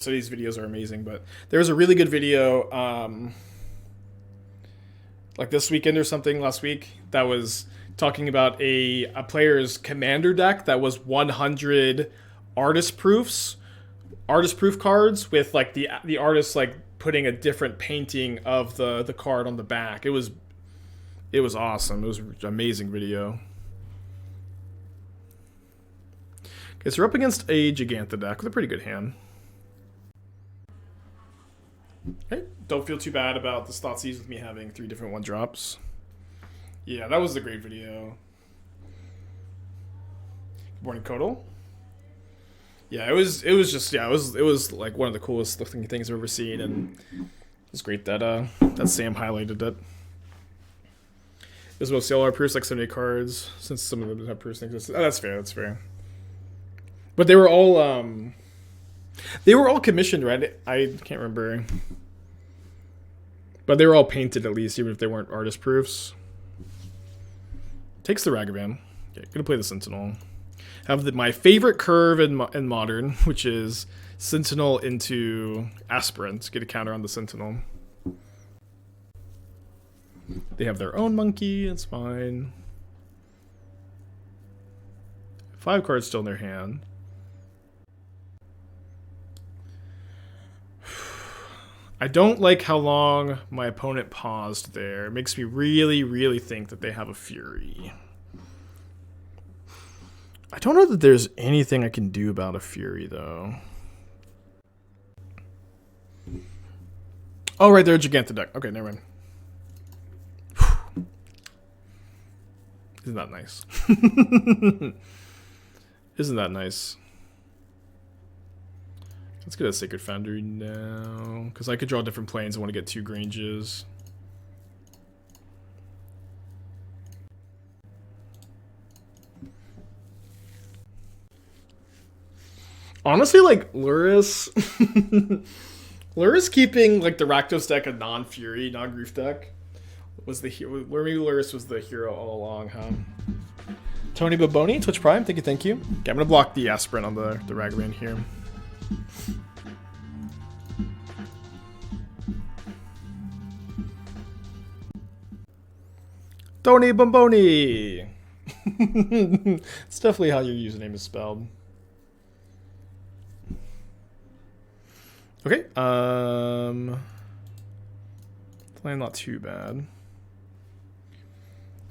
So these videos are amazing, but there was a really good video like this weekend or something last week that was talking about a player's commander deck that was 100 artist proof cards with like the artist like putting a different painting of the card on the back. It was awesome. It was an amazing video. Okay, so we're up against a Giganta deck with a pretty good hand. Okay, don't feel too bad about the Thoughtseize with me having 3 different 1-drops. Yeah, that was a great video. Good morning, Kodal. Yeah, it was like one of the coolest looking things I've ever seen, and it was great that that Sam highlighted it. It was mostly all our Pierce like 78 cards, since some of them have Pierce things. Oh, that's fair, that's fair. But they were all commissioned, right? I can't remember. But they were all painted at least, even if they weren't artist proofs. Takes the Ragavan. Okay, gonna play the Sentinel. Have my favorite curve in Modern, which is Sentinel into Aspirant. Get a counter on the Sentinel. They have their own monkey, it's fine. 5 cards still in their hand. I don't like how long my opponent paused there. It makes me really, really think that they have a Fury. I don't know that there's anything I can do about a Fury, though. Oh, right, they're a Giganta deck. Okay, never mind. Isn't that nice? Isn't that nice? Let's get a Sacred Foundry now, because I could draw different planes. I want to get 2 Granges. Honestly, like, Luris... Luris keeping, like, the Rakdos deck a non-Fury, non-Grief deck was the hero. Maybe Luris was the hero all along, huh? Tony Baboni, Twitch Prime, thank you, thank you. Okay, I'm going to block the Aspirant on the Ragavan here. Tony Bomboni! It's definitely how your username is spelled. Okay, playing not too bad.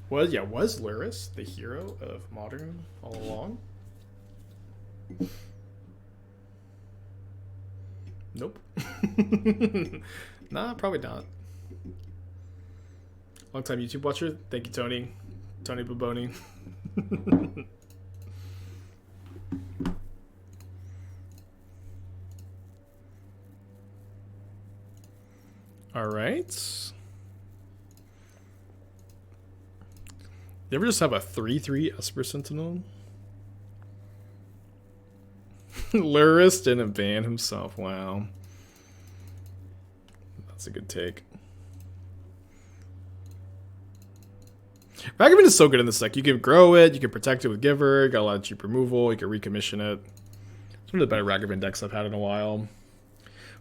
Was Luris the hero of Modern all along? Nope. Nah, probably not. Long time YouTube watcher. Thank you, Tony. Tony Baboni. All right. You ever just have a 3/3 Esper Sentinel? Luris didn't ban himself. Wow. That's a good take. Ragavan is so good in this deck. You can grow it, you can protect it with Giver, got a lot of cheap removal, you can recommission it. It's one of the better Ragavan decks I've had in a while.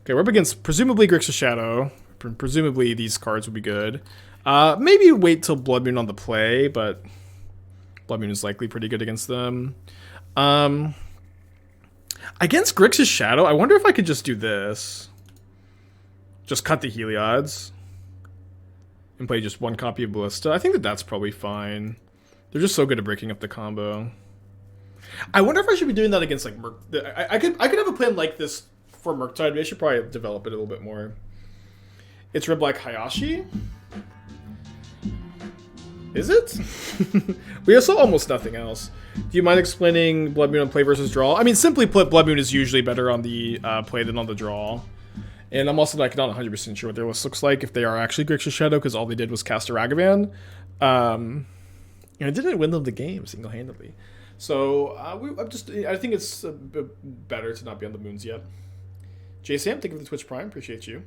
Okay, we're up against presumably Grixis Shadow. Presumably these cards would be good. Maybe wait till Blood Moon on the play, but Blood Moon is likely pretty good against them. Against Grixis Shadow, I wonder if I could just do this. Just cut the Heliods. And play just 1 copy of Ballista. I think that's probably fine. They're just so good at breaking up the combo. I wonder if I should be doing that against like Merc. I could have a plan like this for Murktide, but I should probably develop it a little bit more. It's Red Black Hayashi. Is it? We also almost nothing else. Do you mind explaining Blood Moon on play versus draw? I mean, simply put, Blood Moon is usually better on the play than on the draw. And I'm also like not 100% sure what their list looks like if they are actually Grixis Shadow, because all they did was cast a Ragavan. And it didn't win them the game single-handedly. So I think it's a bit better to not be on the moons yet. JSam, thank you for the Twitch Prime. Appreciate you.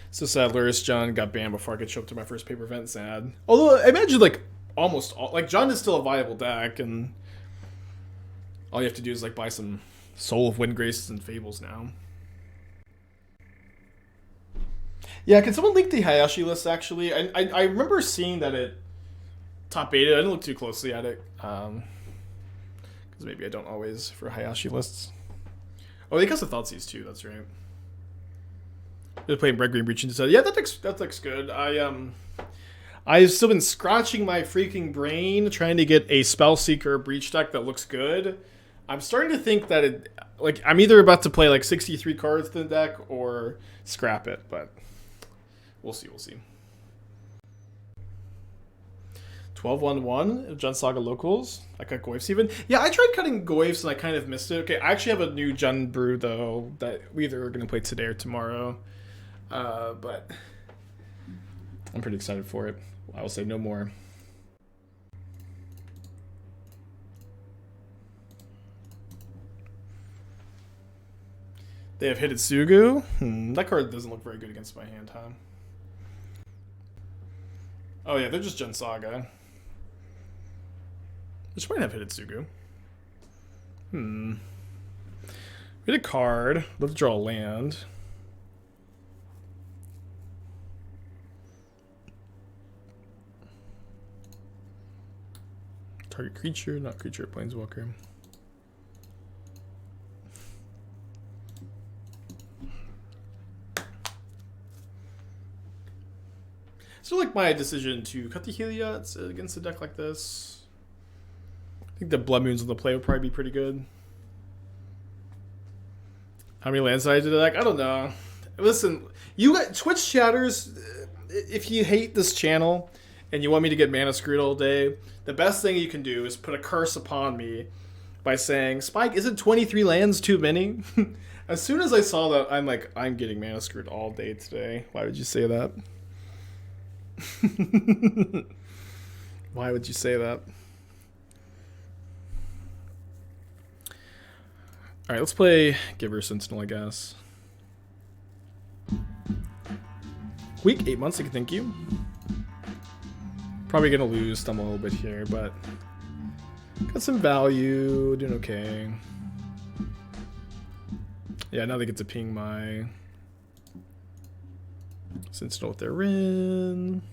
So sad Luris John got banned before I could show up to my first paper event. Sad. Although I imagine like almost all, like John is still a viable deck, and all you have to do is like buy some Soul of Wind Graces and Fables now. Yeah, can someone link the Hayashi list, actually? I remember seeing that it top 8. I didn't look too closely at it. Because maybe I don't always for Hayashi lists. Oh, they custom Thoughtseize too, that's right. They're playing Red Green Breach and said, yeah, that looks good. I've still been scratching my freaking brain trying to get a Spellseeker Breach deck that looks good. I'm starting to think that I'm either about to play like 63 cards in the deck or scrap it, but we'll see. 12-1-1 Jund Saga locals. I cut Goyfs even. Yeah, I tried cutting Goyfs and I kind of missed it. Okay, I actually have a new Jund brew though that we either are going to play today or tomorrow. But I'm pretty excited for it. I will say no more. They have Hitotsugu. That card doesn't look very good against my hand, huh? Oh yeah, they're just Jund Saga. Which might have Hitotsugu. Read a card. Let's draw a land. Target creature, not creature, planeswalker. So like my decision to cut the Heliods against a deck like this. I think the Blood Moons on the play would probably be pretty good. How many lands did I do the deck? I don't know. Listen, you got Twitch chatters. If you hate this channel and you want me to get mana screwed all day, the best thing you can do is put a curse upon me by saying, Spike, isn't 23 lands too many? As soon as I saw that, I'm like, I'm getting mana screwed all day today. Why would you say that? Why would you say that? Alright, let's play Esper Sentinel, I guess. Week, 8 months, thank you. Probably gonna lose them a little bit here, but got some value, doing okay. Yeah, now they get to ping my Sentinel with their Rin.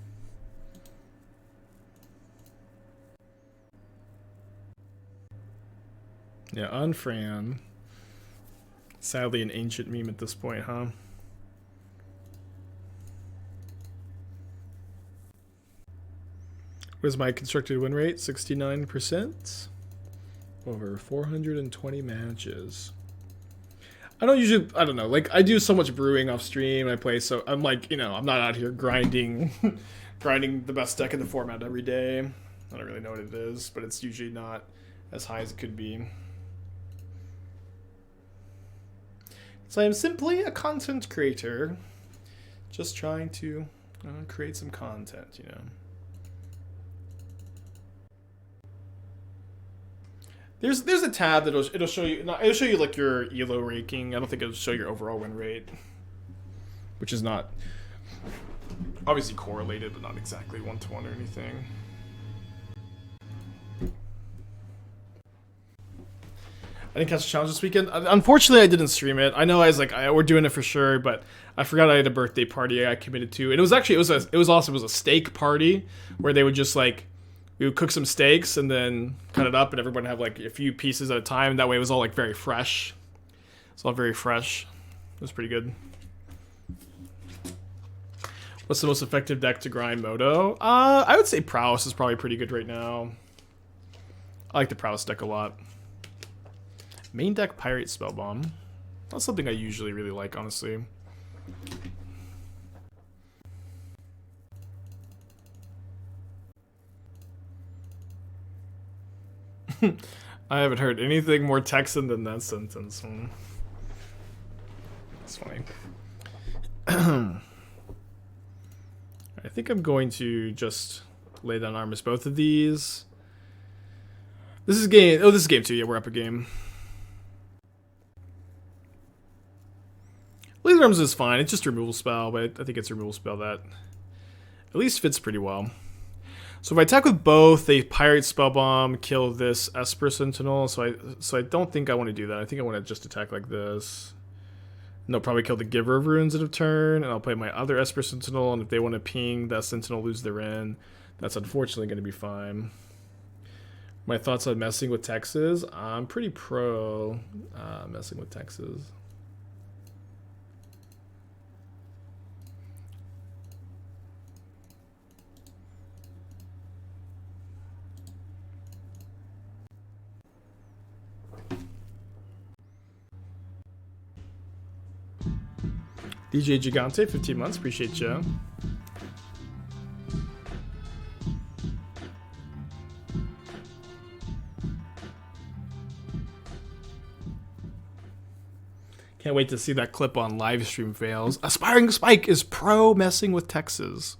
Yeah, Unfran. Sadly, an ancient meme at this point, huh? What is my constructed win rate? 69%. Over 420 matches. I don't know, like, I do so much brewing off stream, I play, so I'm like, you know, I'm not out here grinding the best deck in the format every day. I don't really know what it is, but it's usually not as high as it could be. So I am simply a content creator, just trying to create some content, you know. There's a tab that it'll show you. It'll show you like your ELO ranking. I don't think it'll show your overall win rate, which is not obviously correlated, but not exactly 1-to-1 or anything. I didn't catch the challenge this weekend. Unfortunately, I didn't stream it. I know I was like, we're doing it for sure, but I forgot I had a birthday party I committed to. And it was actually, it was awesome. It was a steak party where they would just like, we would cook some steaks and then cut it up and everyone have like a few pieces at a time. That way it was all like very fresh. It's all very fresh. It was pretty good. What's the most effective deck to grind Moto? I would say Prowess is probably pretty good right now. I like the Prowess deck a lot. Main deck Pirate Spellbomb. That's something I usually really like, honestly. I haven't heard anything more Texan than that sentence. That's funny. I think I'm going to just lay down Armus both of these. This is game. Oh, this is game 2. Yeah, we're up a game. Laser Arms is fine. It's just a removal spell, but I think it's a removal spell that at least fits pretty well. So if I attack with both, they Pirate Spellbomb, kill this Esper Sentinel. So I don't think I want to do that. I think I want to just attack like this. And they'll probably kill the Giver of Runes at a turn, and I'll play my other Esper Sentinel, and if they want to ping that Sentinel, lose their in. That's unfortunately going to be fine. My thoughts on messing with Texas? I'm pretty pro messing with Texas. DJ Gigante, 15 months. Appreciate you. Can't wait to see that clip on live stream fails. Aspiring Spike is pro messing with Texas.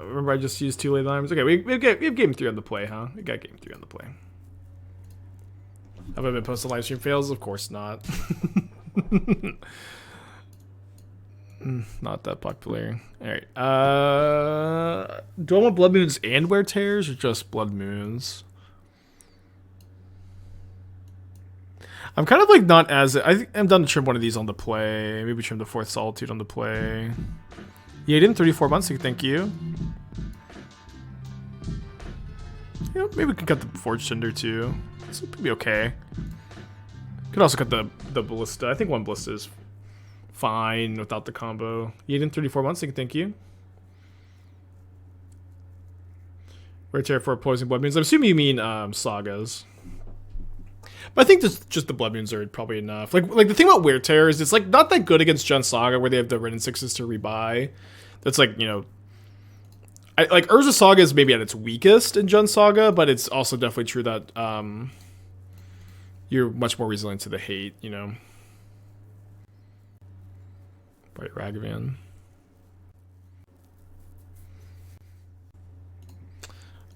Remember I just used 2 late alarms? Okay, we have game 3 on the play, huh? We got game 3 on the play. Have I been posting live stream fails? Of course not. Not that popular. Alright. Do I want Blood Moons and Wear Tears or just Blood Moons? I'm kind of like not as... I think I'm done to trim one of these on the play. Maybe trim the 4th Solitude on the play. Yeah, in 34 months, thank you. Yeah, maybe we can cut the Forge-Tender too. This would be okay. Could also cut the Ballista. I think 1 Ballista is fine without the combo. In 34 months, thank you. Wear Tear for opposing Blood Moons. I'm assuming you mean sagas. But I think just the Blood Moons are probably enough. Like the thing about Wear Tear is it's like not that good against Jund Saga where they have the Red and 6s to rebuy. That's like, you know, like Urza Saga is maybe at its weakest in Jund Saga, but it's also definitely true that you're much more resilient to the hate, you know. Right, Ragavan.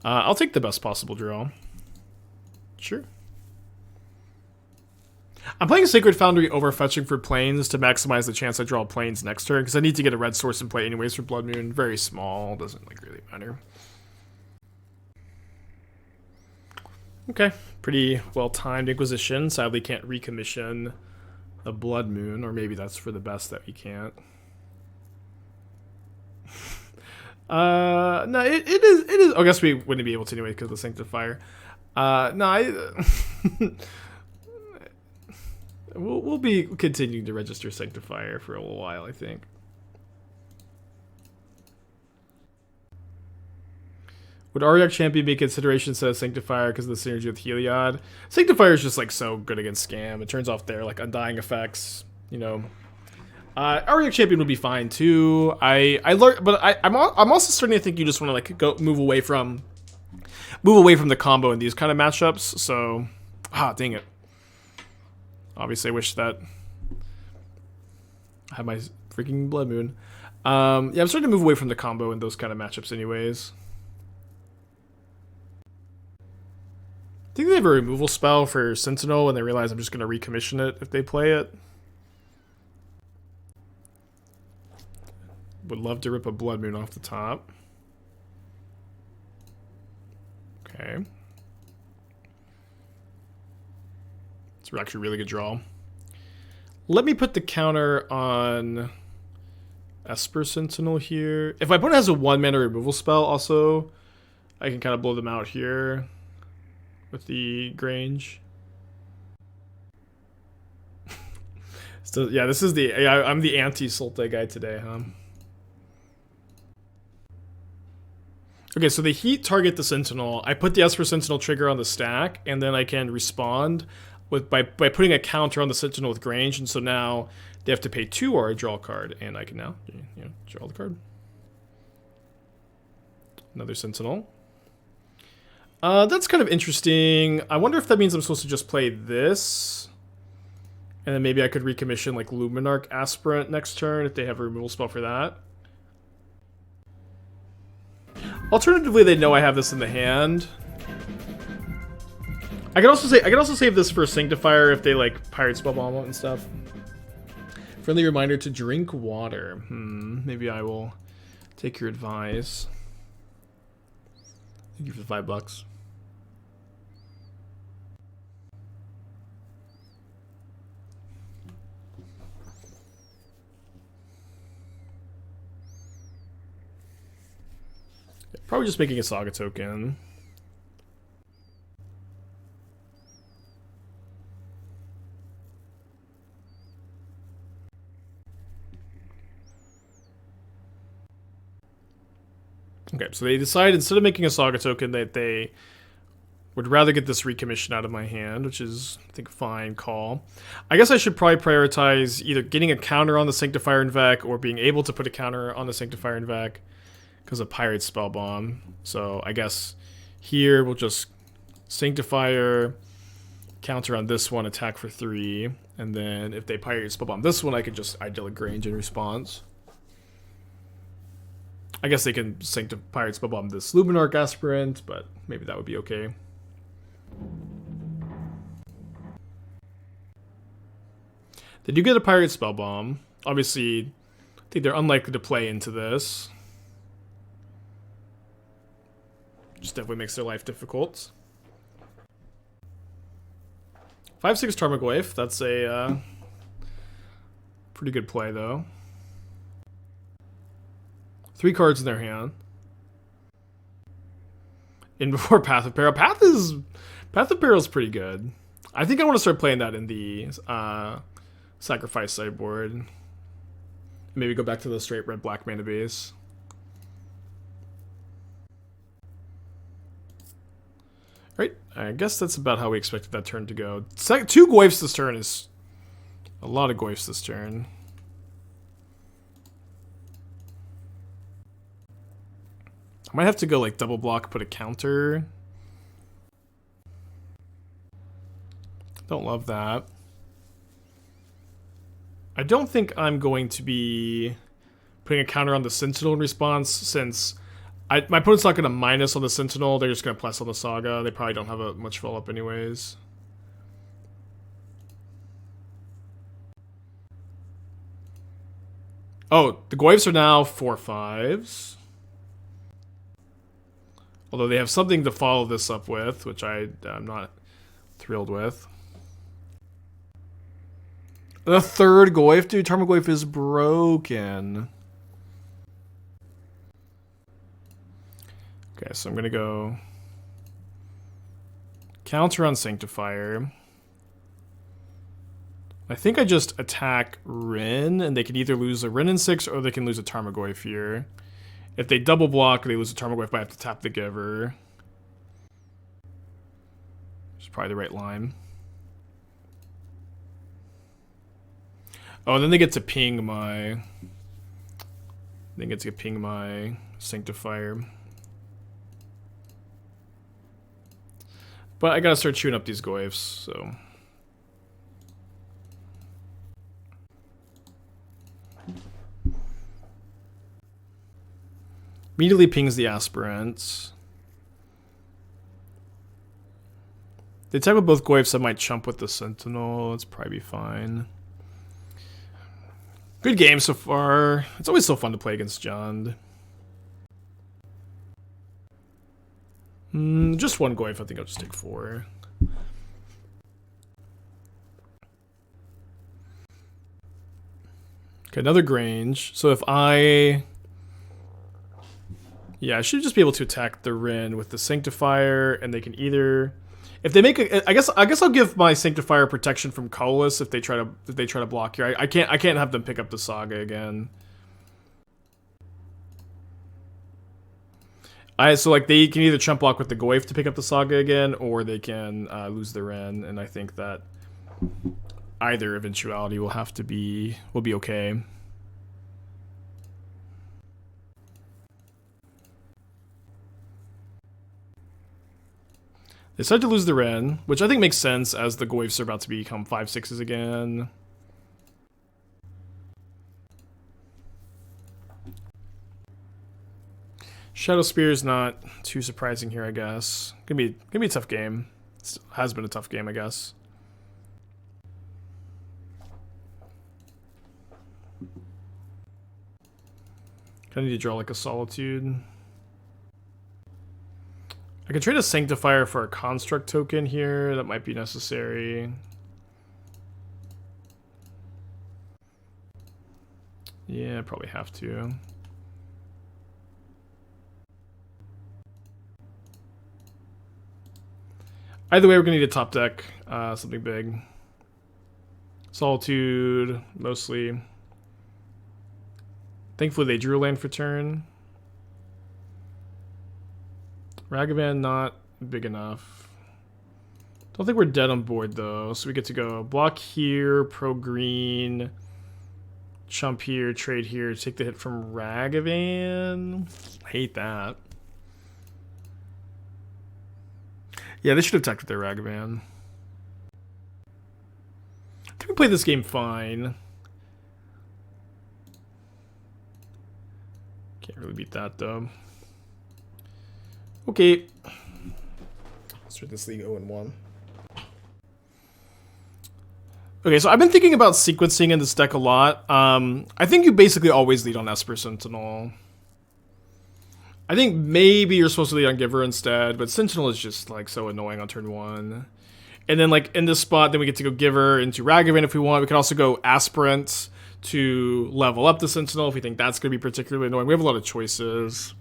I'll take the best possible draw. Sure. I'm playing Sacred Foundry over fetching for planes to maximize the chance I draw planes next turn, because I need to get a red source in play anyways for Blood Moon. Very small, doesn't like really matter. Okay, pretty well-timed Inquisition. Sadly can't recommission a Blood Moon, or maybe that's for the best that we can't. No, it is. I guess we wouldn't be able to anyway because of the Sanctifier. We'll be continuing to register Sanctifier for a little while, I think. Would Auriok Champion be consideration instead of Sanctifier because of the synergy with Heliod? Sanctifier is just like so good against Scam. It turns off their like undying effects, you know. Auriok Champion would be fine too. I learned, but I'm also starting to think you just want to like move away from the combo in these kind of matchups. So, dang it. Obviously, I wish that I had my freaking Blood Moon. Yeah, I'm starting to move away from the combo in those kind of matchups anyways. I think they have a removal spell for Sentinel and they realize I'm just going to recommission it if they play it. Would love to rip a Blood Moon off the top. Okay. It's actually a really good draw. Let me put the counter on Esper Sentinel here. If my opponent has a 1-mana removal spell also, I can kind of blow them out here with the Grange. So yeah, this is the... I'm the anti-Sultai guy today, huh? Okay, so they heat target the Sentinel. I put the Esper Sentinel trigger on the stack, and then I can respond by putting a counter on the Sentinel with Grange, and so now they have to pay 2 or I draw a card, and I can now draw the card. Another Sentinel. That's kind of interesting. I wonder if that means I'm supposed to just play this, and then maybe I could recommission like Luminarch Aspirant next turn if they have a removal spell for that. Alternatively, they know I have this in the hand. I can also save this for Sanctifier if they like Pirate Spellbomb and stuff. Friendly reminder to drink water. Maybe I will take your advice. Thank you for the $5. Probably just making a Saga token. Okay, so they decided instead of making a Saga token that they would rather get this Recommission out of my hand, which is, I think, fine call. I guess I should probably prioritize either getting a counter on the Sanctifier en-Vec or being able to put a counter on the Sanctifier en-Vec because of Pirate Spellbomb. So I guess here we'll just Sanctifier, counter on this one, attack for 3, and then if they Pirate Spellbomb this one, I could just Idyllic Grange in response. I guess they can Pirate Spellbomb this Luminarch Aspirant, but maybe that would be okay. They do get a Pirate Spellbomb. Obviously, I think they're unlikely to play into this. Just definitely makes their life difficult. 5/6 Tarmogoyf, that's a pretty good play though. 3 cards in their hand. In before Path of Peril. Path of Peril is pretty good. I think I want to start playing that in the Sacrifice sideboard. Maybe go back to the straight red-black mana base. Right, I guess that's about how we expected that turn to go. 2 Goyfs this turn is a lot of Goyfs this turn. I might have to go like double block, put a counter. Don't love that. I don't think I'm going to be putting a counter on the Sentinel in response, since my opponent's not going to minus on the Sentinel, they're just going to plus on the Saga. They probably don't have much follow-up anyways. Oh, the Goyfs are now 4/5s. Although they have something to follow this up with, which I'm not thrilled with. The 3rd Goyf? Dude, Tarmogoyf is broken. Okay, so I'm going to go counter on Sanctifier. I think I just attack Rin, and they can either lose a Rin in 6 or they can lose a Tarmogoyf here. If they double block, they lose a Tarmogoyf, but I have to tap the Giver. Which is probably the right line. Oh, and then they get to ping my... They get to ping my Sanctifier. But I gotta start chewing up these Goyfs, so... Immediately pings the Aspirant. They attack with both Goyfs, I might chump with the Sentinel. That's probably fine. Good game so far. It's always so fun to play against Jund. Just 1 Goyf, I think I'll just take 4. Okay, another Grange. So if I... Yeah, I should just be able to attack the Rin with the Sanctifier, and they can either... If they make a... I guess I'll give my Sanctifier protection from Chalice if they try to block here. I can't have them pick up the Saga again. So like they can either chump block with the Goyf to pick up the Saga again, or they can lose the Ren, and I think that either eventuality will be okay. They decide to lose the Ren, which I think makes sense as the Goyfs are about to become 5/6s again. Shadow Spear is not too surprising here, I guess. Gonna be a tough game. has been a tough game, I guess. I need to draw like a Solitude. I can trade a Sanctifier for a Construct token here. That might be necessary. Yeah, probably have to. Either way, we're gonna need a top deck, something big. Solitude, mostly. Thankfully, they drew a land for turn. Ragavan, not big enough. Don't think we're dead on board, though. So we get to go block here, pro green, chump here, trade here, take the hit from Ragavan. I hate that. Yeah, they should have attacked with their Ragavan. I think we played this game fine. Can't really beat that, though. Okay. Let's start this league 0-1. Okay, so I've been thinking about sequencing in this deck a lot. I think you basically always lead on Esper Sentinel. I think maybe you're supposed to lead on Giver instead, but Sentinel is just like so annoying on turn 1. And then like in this spot, then we get to go Giver into Ragavan if we want. We can also go Aspirant to level up the Sentinel if we think that's going to be particularly annoying. We have a lot of choices.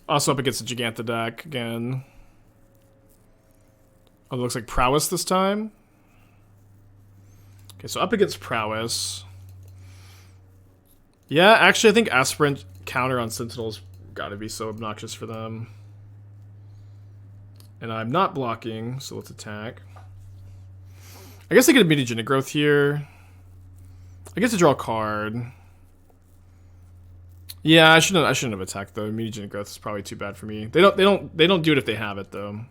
Also up against the Giganta deck again. Oh, it looks like Prowess this time. Okay, so up against Prowess. Yeah, actually I think Aspirant counter on Sentinel's gotta be so obnoxious for them. And I'm not blocking, so let's attack. I guess I get a Mutagenic Growth here. I get to draw a card. Yeah, I shouldn't have attacked though. Mutagenic Growth is probably too bad for me. They don't do it if they have it though.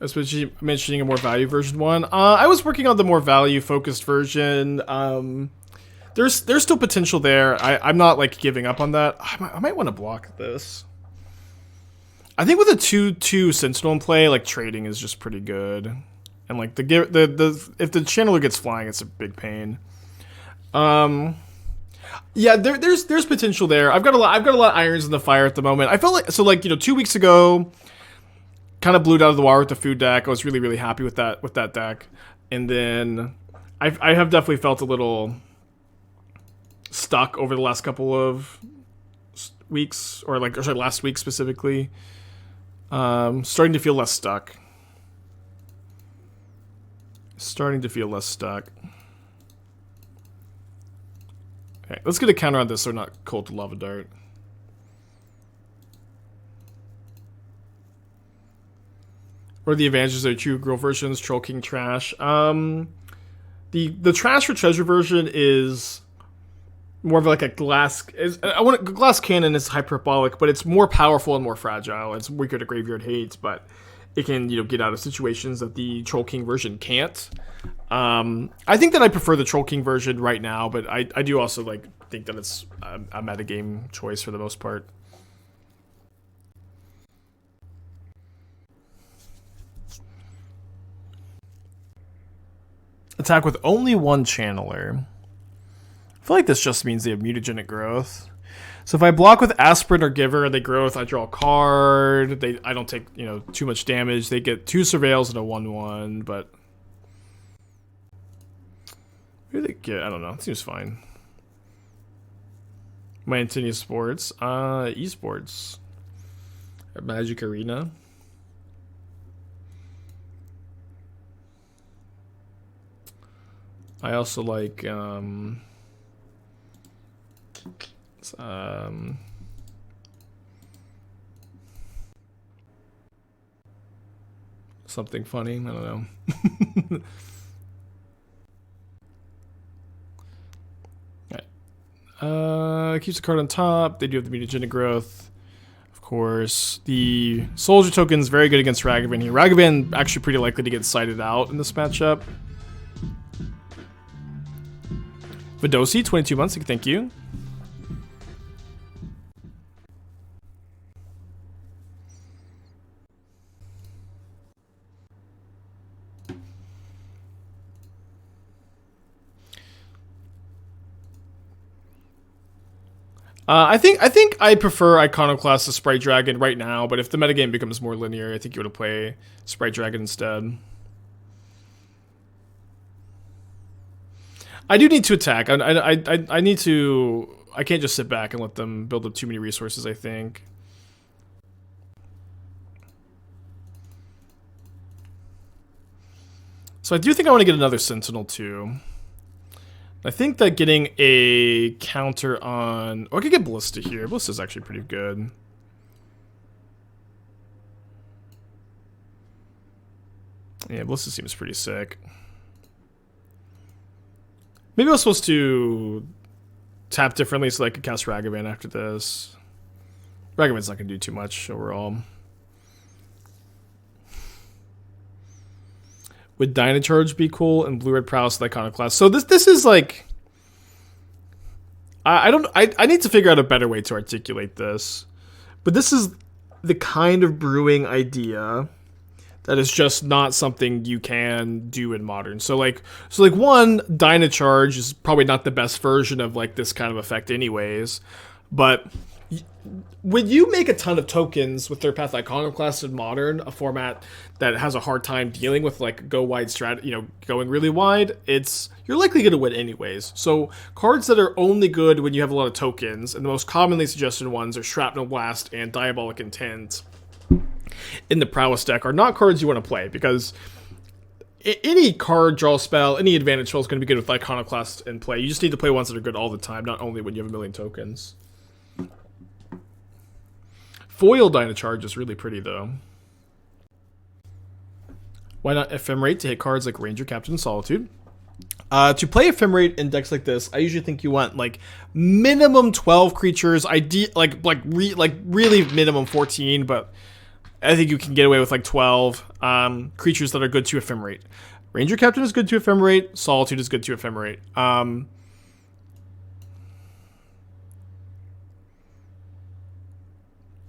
Especially mentioning a more value version one. I was working on the more value focused version. There's still potential there. I'm not like giving up on that. I might want to block this. I think with a 2/2 Sentinel in play, like trading is just pretty good. And like if the Channeler gets flying, it's a big pain. Yeah, there's potential there. I've got a lot of irons in the fire at the moment. I felt like 2 weeks ago, kind of blew it out of the water with the food deck. I was really happy with that deck, and then I have definitely felt a little stuck over the last couple of weeks, or last week specifically. Starting to feel less stuck. Okay, let's get a counter on this so we're not cold to Lava Dart. What are the advantages of two girl versions? Troll King trash. The trash for treasure version is more of like a glass. Glass cannon is hyperbolic, but it's more powerful and more fragile. It's weaker to graveyard hate, but it can get out of situations that the Troll King version can't. I think that I prefer the Troll King version right now, but I do also think that it's a metagame choice for the most part. Attack with only one Channeler. I feel like this just means they have Mutagenic Growth. So if I block with Aspirant or Giver and they growth, I draw a card. I don't take too much damage. They get 2 Surveils and a 1/1, but who do they get? I don't know. It seems fine. My Antinia Sports, esports, Magic Arena. I also like something funny. I don't know. Keeps the card on top. They do have the Mutagenic Growth, of course. The Soldier token is very good against Ragavan here. Ragavan actually pretty likely to get sided out in this matchup. Vidosi, 22 months. Thank you. I think I prefer Iconoclast to Sprite Dragon right now, but if the metagame becomes more linear, I think you would play Sprite Dragon instead. I do need to attack. I need to. I can't just sit back and let them build up too many resources, I think. So I do think I want to get another Sentinel too. I think that getting a counter on... Oh, I could get Ballista here. Ballista's actually pretty good. Yeah, Ballista seems pretty sick. Maybe I was supposed to tap differently so I could cast Ragavan after this. Ragavan's not going to do too much overall. Would Dynacharge be cool and Blue-Red Prowess with Iconoclast? So this is like... I need to figure out a better way to articulate this. But this is the kind of brewing idea that is just not something you can do in Modern. So one, Dynacharge is probably not the best version of like this kind of effect anyways. But when you make a ton of tokens with Third Path Iconoclast in Modern, a format that has a hard time dealing with like go wide strat, going really wide, you're likely going to win anyways. So cards that are only good when you have a lot of tokens, and the most commonly suggested ones are Shrapnel Blast and Diabolic Intent in the Prowess deck, are not cards you want to play, because any card draw spell, any advantage spell is going to be good with Iconoclast in play. You just need to play ones that are good all the time, not only when you have a million tokens. Foil Dynacharge is really pretty, though. Why not Ephemerate to hit cards like Ranger-Captain of Solitude? To play Ephemerate in decks like this, I usually think you want like minimum 12 creatures, really minimum 14, but I think you can get away with like 12 creatures that are good to Ephemerate. Ranger-Captain is good to Ephemerate. Solitude is good to Ephemerate.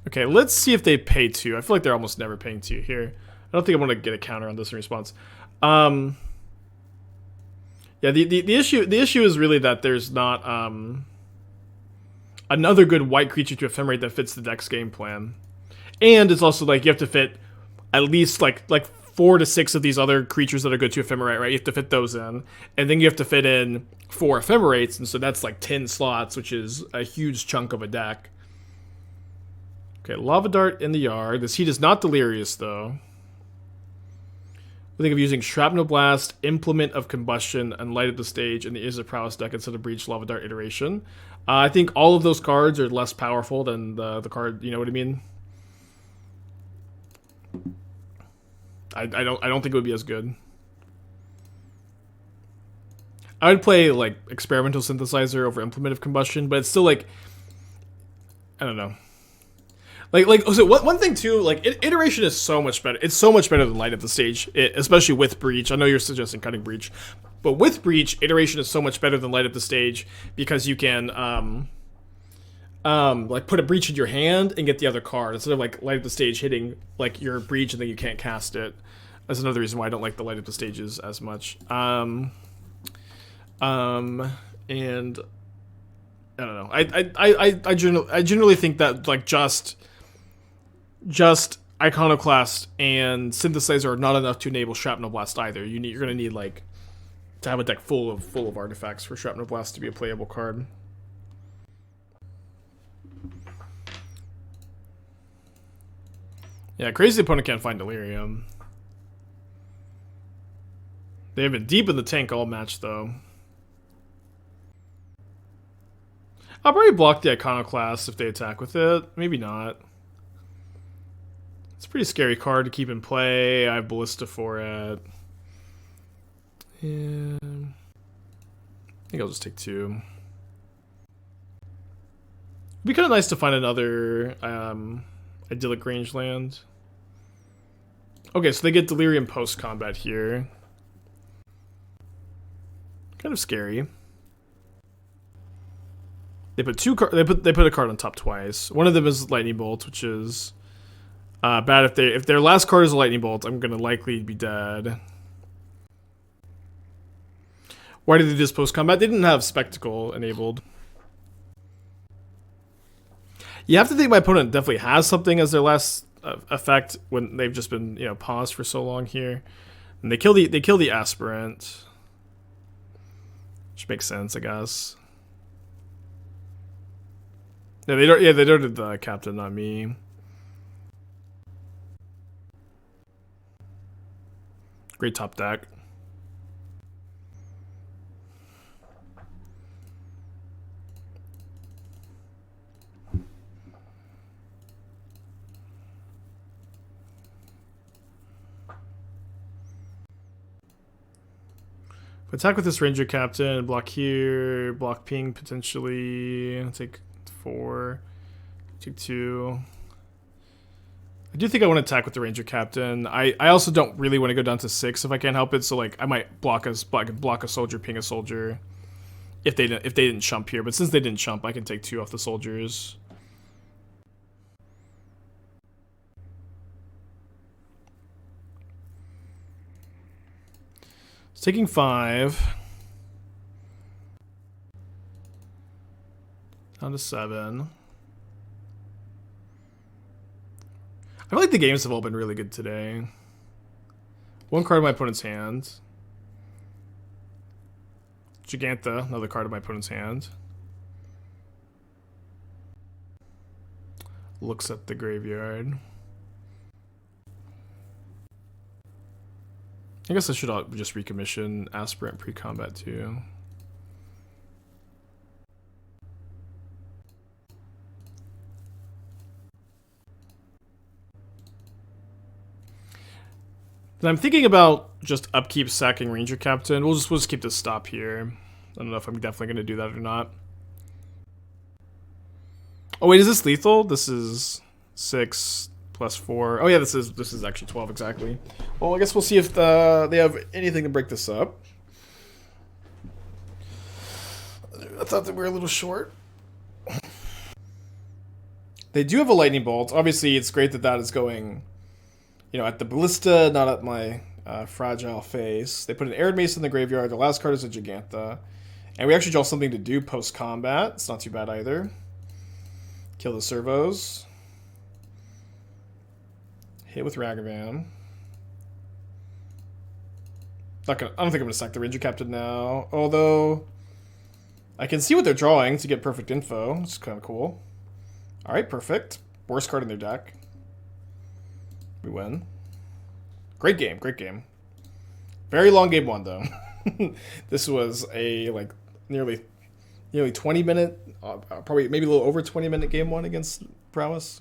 Okay, let's see if they pay 2. I feel like they're almost never paying 2 here. I don't think I want to get a counter on this in response. Yeah, the issue is really that there's not another good white creature to Ephemerate that fits the deck's game plan. And it's also like you have to fit at least like 4 to 6 of these other creatures that are good to Ephemerate, right? You have to fit those in. And then you have to fit in 4 Ephemerates, and so that's like 10 slots, which is a huge chunk of a deck. Okay, Lava Dart in the yard. This heat is not Delirious, though. We think of using Shrapnel Blast, Implement of Combustion, and Light Up the Stage in the Is of Prowess deck instead of Breach Lava Dart iteration. I think all of those cards are less powerful than the card, you know what I mean? I don't think it would be as good. I would play like Experimental Synthesizer over Implement of Combustion, but it's still like, I don't know. So one thing too, like iteration is so much better. It's so much better than Light Up the Stage, especially with Breach. I know you're suggesting cutting Breach, but with Breach, iteration is so much better than Light Up the Stage because you can like put a Breach in your hand and get the other card instead of like Light Up the Stage hitting like your Breach and then you can't cast it. That's another reason why I don't like the Light Up the Stages as much. And I don't know. I generally think that like just Iconoclast and Synthesizer are not enough to enable Shrapnel Blast either. You're gonna need like to have a deck full of artifacts for Shrapnel Blast to be a playable card. Yeah, crazy opponent can't find Delirium. They have been deep in the tank all match though. I'll probably block the Iconoclast if they attack with it. Maybe not. It's a pretty scary card to keep in play. I have Ballista for it. Yeah. I think I'll just take 2. It'd be kind of nice to find another Idyllic Grange land. Okay, so they get Delirium post-combat here. Kind of scary. They put they put a card on top twice. One of them is Lightning Bolt, which is bad if their last card is a Lightning Bolt. I'm gonna likely be dead. Why did they do this post combat? They didn't have Spectacle enabled. You have to think my opponent definitely has something as their last effect when they've just been, you know, paused for so long here. And they kill the aspirant. Which makes sense, I guess. No, they don't. Yeah, they don't do the captain, not me. Great top deck. Attack with this Ranger Captain, block here, block ping potentially, take 4, take 2. I do think I want to attack with the Ranger Captain. I also don't really want to go down to 6 if I can't help it, so like I might block a soldier, ping a soldier if they didn't chump here, but since they didn't chump, I can take 2 off the soldiers. Taking 5. Down to 7. I feel like the games have all been really good today. 1 card in my opponent's hand. Giganta, another card in my opponent's hand. Looks at the graveyard. I guess I should just recommission Aspirant pre-combat too. Then I'm thinking about just upkeep sacking Ranger Captain. We'll just keep this stop here. I don't know if I'm definitely going to do that or not. Oh wait, is this lethal? This is 6 plus 4. Oh yeah, this is actually 12 exactly. Well, I guess we'll see if they have anything to break this up. I thought that we were a little short. They do have a lightning bolt. Obviously, it's great that that is going, you know, at the ballista, not at my fragile face. They put an Arid Mesa in the graveyard. The last card is a Giganta. And we actually draw something to do post-combat. It's not too bad either. Kill the servos. Hit with Ragavan. I don't think I'm going to sack the Ranger Captain now. Although, I can see what they're drawing to get perfect info. It's kind of cool. Alright, perfect. Worst card in their deck. We win. Great game, great game. Very long game 1, though. This was a, like, nearly 20-minute, probably maybe a little over 20-minute game 1 against Prowess.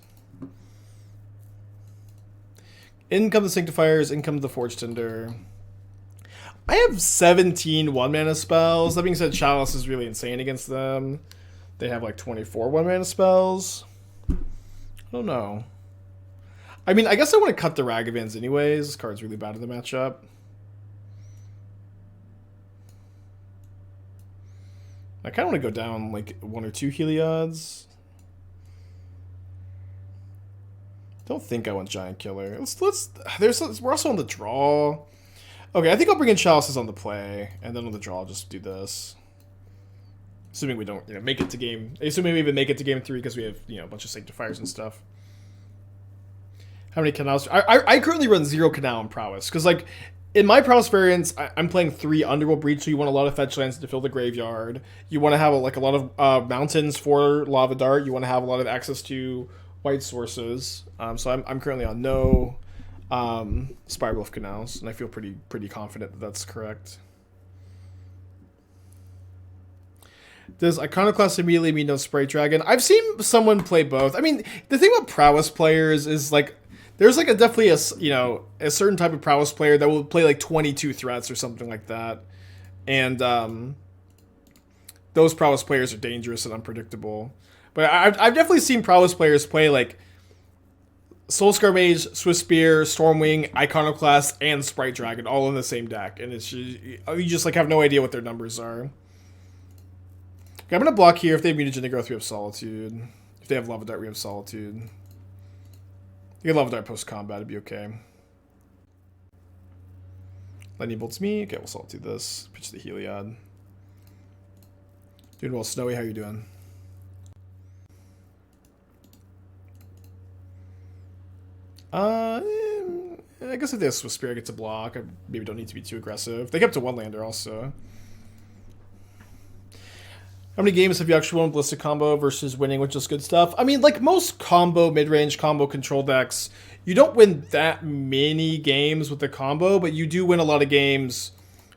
In come the Sanctifiers, in come the Forge-Tender. I have 17 1-mana spells. That being said, Chalice is really insane against them. They have like 24 1-mana spells. I don't know. I mean, I guess I want to cut the Ragavans anyways. This card's really bad in the matchup. I kind of want to go down like 1 or 2 Heliods. Don't think I want Giant Killer. We're also on the draw. Okay, I think I'll bring in Chalices on the play, and then on the draw I'll just do this. Assuming we don't, make it to game. Assuming we even make it to game 3 because we have, a bunch of Sanctifiers and stuff. How many canals? I currently run 0 canal in Prowess because, like, in my Prowess variants, I'm playing 3 Underworld Breach, so you want a lot of fetch lands to fill the graveyard. You want to have a lot of mountains for Lava Dart. You want to have a lot of access to white sources. So I'm currently on no Spirewolf canals, and I feel pretty confident that that's correct. Does Iconoclast immediately mean no Sprite Dragon? I've seen someone play both. I mean, the thing about Prowess players is, like, there's like definitely a certain type of Prowess player that will play like 22 threats or something like that, and those Prowess players are dangerous and unpredictable. But I've definitely seen Prowess players play like Soulscar Mage, Swift Spear, Stormwing, Iconoclast, and Sprite Dragon all in the same deck, and it's you just like have no idea what their numbers are. Okay, I'm gonna block here. If they have Mutagenic Growth, we have Solitude. If they have Lava Dart, we have Solitude. You can Lava Dart post-combat, it'd be okay. Lightning Bolt's me. Okay, we'll Solitude this. Pitch the Heliod. Doing well, Snowy. How you doing? I guess if this Swift Spirit gets a block, I maybe don't need to be too aggressive. They kept a one-lander also. How many games have you actually won with Ballista combo versus winning with just good stuff? I mean, like most combo, mid-range combo control decks, you don't win that many games with the combo, but you do win a lot of games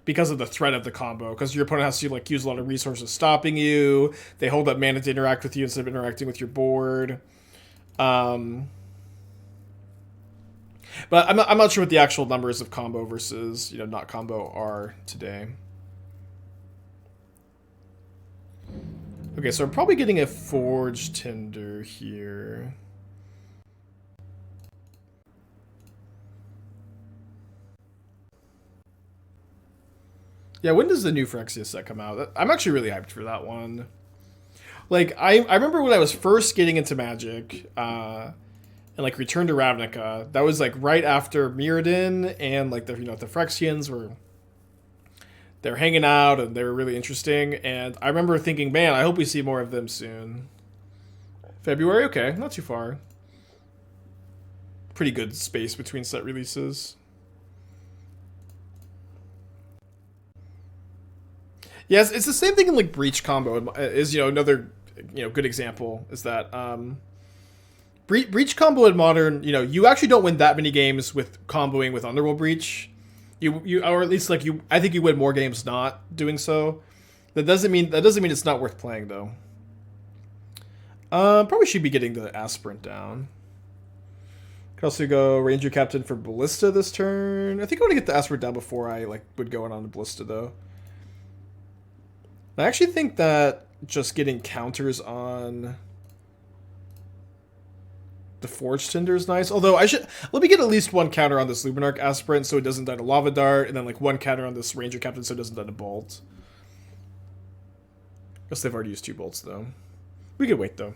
because of the threat of the combo, because your opponent has to like use a lot of resources stopping you. They hold up mana to interact with you instead of interacting with your board. But I'm not sure what the actual numbers of combo versus, you know, not combo are today. Okay, so I'm probably getting a Forge-Tender here. Yeah, when does the new Phyrexia set come out? I'm actually really hyped for that one. Like, I remember when I was first getting into Magic, and like Return to Ravnica, that was like right after Mirrodin, and like the, you know, the Phyrexians were, they were hanging out and they were really interesting, and I remember thinking, man, I hope we see more of them soon. February? Okay, not too far. Pretty good space between set releases. Yes, it's the same thing in like Breach combo is, you know, another, you know, good example is that Breach combo in Modern, you know, you actually don't win that many games with comboing with Underworld Breach. You or at least like you, I think you win more games not doing so. That doesn't mean it's not worth playing though. Probably should be getting the Aspirant down. Could also go Ranger-Captain for Ballista this turn. I think I want to get the Aspirant down before I like would go in on the Ballista though. I actually think that just getting counters on the Forge-Tender is nice. Although let me get at least one counter on this Luminarch Aspirant so it doesn't die to Lava Dart, and then like one counter on this Ranger-Captain so it doesn't die to Bolt. Guess they've already used 2 bolts though. We could wait though.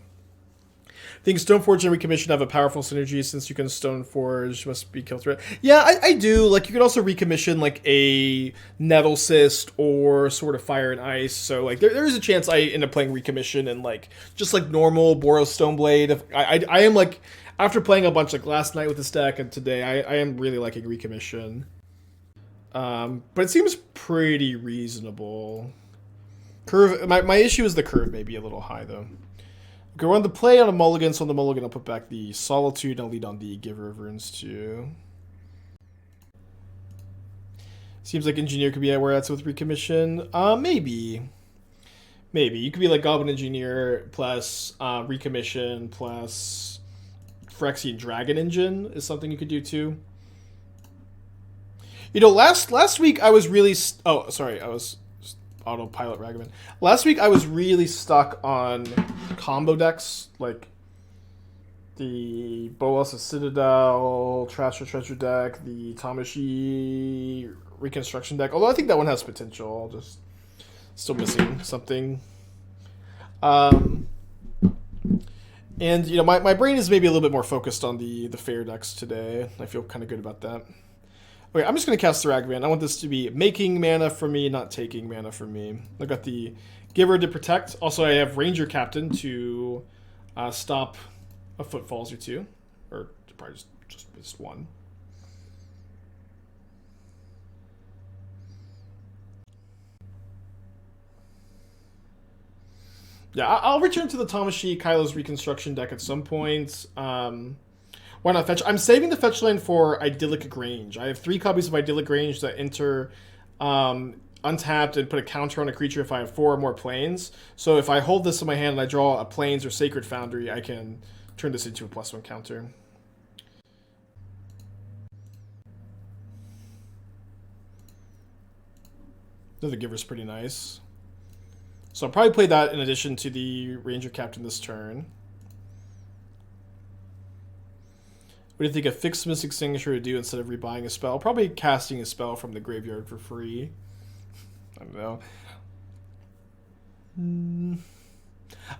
I think Stoneforge and Recommission have a powerful synergy since you can Stoneforge, must be kill threat. Yeah, I do. Like, you could also recommission, like, a Nettle Cyst or Sword of Fire and Ice. So, like, there is a chance I end up playing Recommission and, like, just, like, normal Boros Stoneblade. I am, like, after playing a bunch, like, last night with this deck and today, I am really liking Recommission. But it seems pretty reasonable. Curve, my issue is the curve may be a little high, though. Okay, we're on the play on a mulligan, so on the mulligan I'll put back the Solitude and I'll lead on the Giver of Runes too. Seems like Engineer could be where that's with Recommission. Maybe. Maybe. You could be like Goblin Engineer plus Recommission plus Phyrexian Dragon Engine is something you could do too. You know, last week I was really... Oh, sorry, I was... Autopilot Ragavan. Last week I was really stuck on combo decks, like the Bolas of Citadel, Trash or Treasure deck, the Tamashi Reconstruction deck. Although I think that one has potential, just still missing something. And you know, my brain is maybe a little bit more focused on the fair decks today. I feel kind of good about that. Okay, I'm just going to cast the Ragavan. I want this to be making mana from me, not taking mana from me. I've got the Giver to protect. Also, I have Ranger-Captain to stop a Footfalls or 2. Or probably just 1. Yeah, I'll return to the Tamashi Kylo's Reconstruction deck at some point. Why not fetch? I'm saving the fetch line for Idyllic Grange. I have 3 copies of Idyllic Grange that enter untapped and put a counter on a creature if I have 4 or more planes. So if I hold this in my hand and I draw a planes or Sacred Foundry, I can turn this into a +1 counter. The Giver's pretty nice. So I'll probably play that in addition to the Ranger-Captain this turn. What do you think a fixed Mystic Signature would do instead of rebuying a spell? Probably casting a spell from the graveyard for free. I don't know.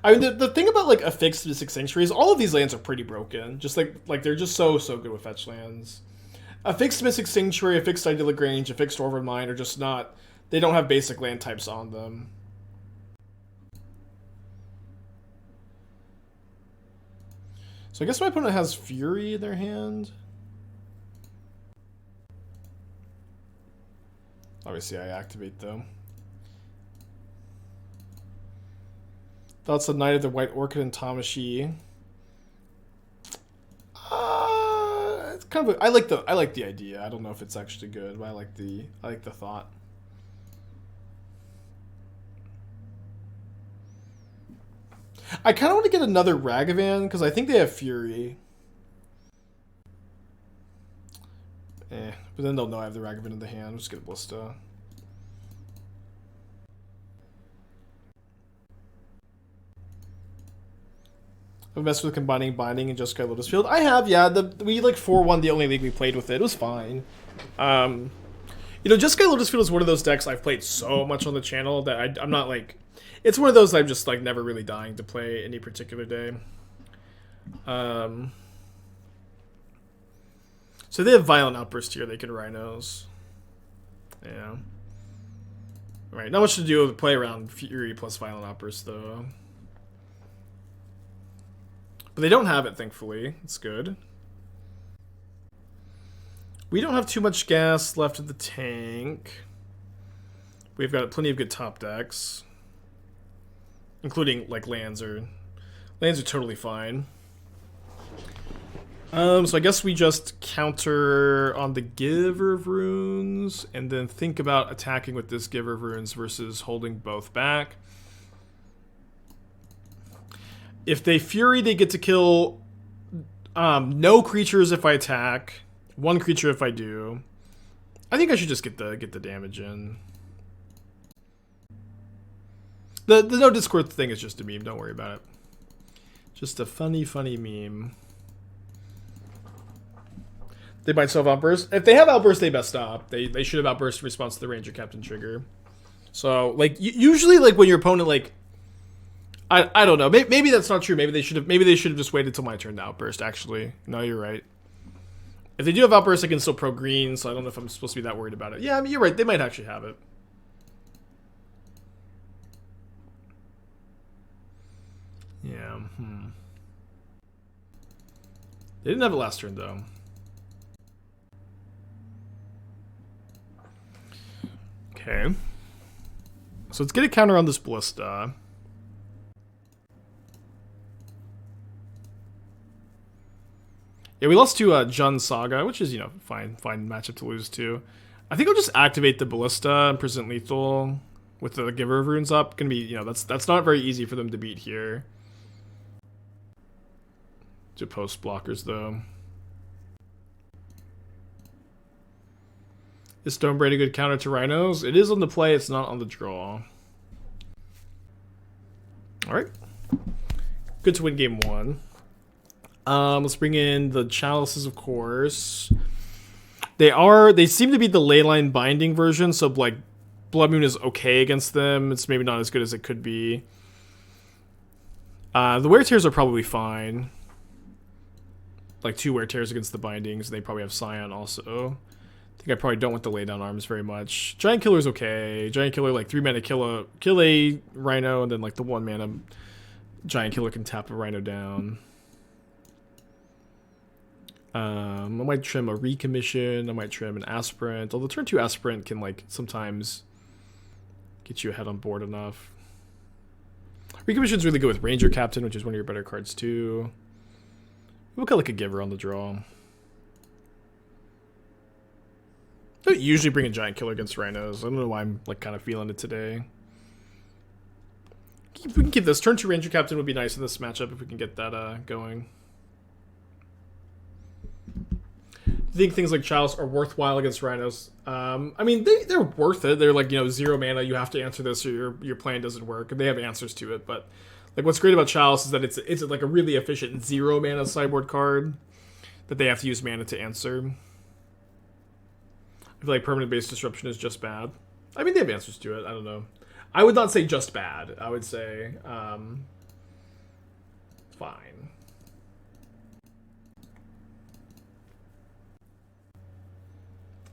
I mean, the thing about like a fixed Mystic Sanctuary is all of these lands are pretty broken. Just like they're just so good with fetch lands. A fixed Mystic Sanctuary, a fixed Idyllic Grange, a fixed Orvar Mine are just not. They don't have basic land types on them. So I guess my opponent has Fury in their hand. Obviously, I activate though. Thoughts on Knight of the White Orchid and Tamashii. It's kind of I like the idea. I don't know if it's actually good, but I like the thought. I kind of want to get another Ragavan because I think they have Fury. But then they'll know I have the Ragavan in the hand. I'll just get a Ballista. I've messed with combining Binding and Jeskai Lotus Field. I have, yeah. We like 4-1 the only league we played with it. It was fine. You know, Jeskai Lotus Field is one of those decks I've played so much on the channel that I'm not like... It's one of those I'm just like never really dying to play any particular day. So they have Violent Outburst here. They can Rhinos. Yeah. Alright, not much to do with play around Fury plus Violent Outburst though. But they don't have it, thankfully. It's good. We don't have too much gas left in the tank. We've got plenty of good top decks. Including, like, lands are totally fine. So I guess we just counter on the Giver of Runes, and then think about attacking with this Giver of Runes versus holding both back. If they Fury, they get to kill no creatures if I attack, 1 creature if I do. I think I should just get the damage in. The no Discord thing is just a meme. Don't worry about it. Just a funny meme. They might still have Outburst. If they have Outburst, they best stop. They should have Outburst in response to the Ranger-Captain trigger. So, like, usually, like, when your opponent, like... I don't know. Maybe that's not true. Maybe they should have just waited till my turn to Outburst, actually. No, you're right. If they do have Outburst, I can still pro green, so I don't know if I'm supposed to be that worried about it. Yeah, I mean, you're right. They might actually have it. Yeah, They didn't have it last turn, though. Okay. So let's get a counter on this Ballista. Yeah, we lost to Jun Saga, which is, you know, fine matchup to lose to. I think I'll just activate the Ballista and present lethal with the Giver of Runes up. Gonna be, you know, that's not very easy for them to beat here. To post blockers though. Is Stonebraid a good counter to Rhinos? It is on the play, it's not on the draw. Alright. Good to win game 1. Let's bring in the Chalices, of course. They seem to be the Leyline Binding version, so like Blood Moon is okay against them. It's maybe not as good as it could be. The Wear Tears are probably fine. Like 2 Wear Tears against the Bindings. They probably have Scion also. I think I probably don't want the Laydown Arms very much. Giant Killer is okay. Giant Killer, like 3 mana kill a Rhino, and then like the 1 mana Giant Killer can tap a Rhino down. I might trim a Recommission. I might trim an Aspirant. Although turn 2 Aspirant can like sometimes get you ahead on board enough. Recommission's really good with Ranger-Captain, which is one of your better cards too. We'll call like a Giver on the draw. I don't usually bring a Giant Killer against Rhinos. I don't know why I'm like kind of feeling it today. We can keep this. Turn 2 Ranger-Captain would be nice in this matchup if we can get that going. I think things like Chalice are worthwhile against Rhinos. I mean, they're worth it. They're like, you know, 0 mana, you have to answer this or your plan doesn't work. They have answers to it, but like what's great about Chalice is that it's like a really efficient 0 mana sideboard card that they have to use mana to answer. I feel like permanent base disruption is just bad. I mean, they have answers to it. I don't know. I would not say just bad. I would say fine.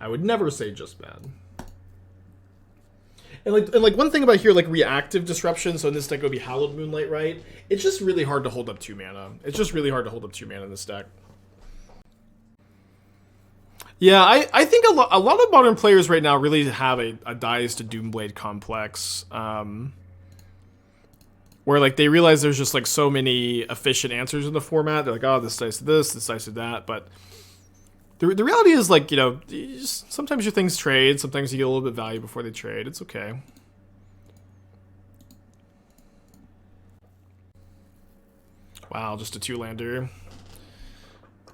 I would never say just bad. And like one thing about here, like reactive disruption, so in this deck it would be Hallowed Moonlight, right? It's just really hard to hold up 2 mana. It's just really hard to hold up 2 mana in this deck. Yeah, I think a lot of modern players right now really have a Dies to Doomblade complex. Where like they realize there's just like so many efficient answers in the format. They're like, oh, this dice to this dice to that. But the reality is like, you know, sometimes your things trade. Sometimes you get a little bit of value before they trade. It's okay. Wow, just a 2-lander.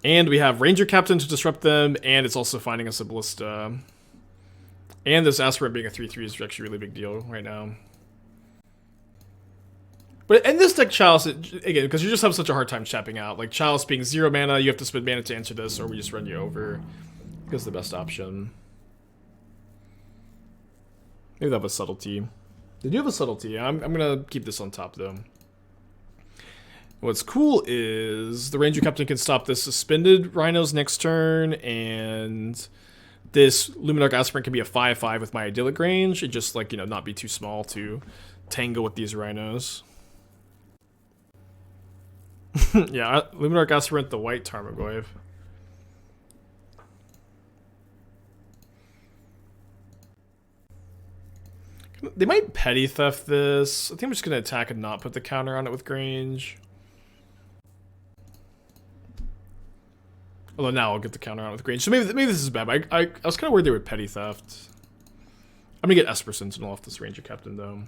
And we have Ranger-Captain to disrupt them, and it's also finding us a Ballista. And this Aspirant being a 3/3 is actually a really big deal right now. But in this deck, Chalice, again, because you just have such a hard time chapping out. Like, Chalice being 0 mana, you have to spend mana to answer this, or we just run you over. Is the best option. Maybe that was Subtlety. They do have a Subtlety. I'm going to keep this on top, though. What's cool is the Ranger-Captain can stop this Suspended Rhinos next turn, and this Luminarch Aspirant can be a 5/5 with my Idyllic Grange, and just, like, you know, not be too small to tangle with these Rhinos. Yeah, Luminarch Aspirant, the white Tarmogoyf. They might Petty Theft this. I think I'm just going to attack and not put the counter on it with Grange. Although now I'll get the counter on it with Grange. So maybe this is bad. I was kind of worried they would Petty Theft. I'm going to get Esper Sentinel off this Ranger-Captain, though.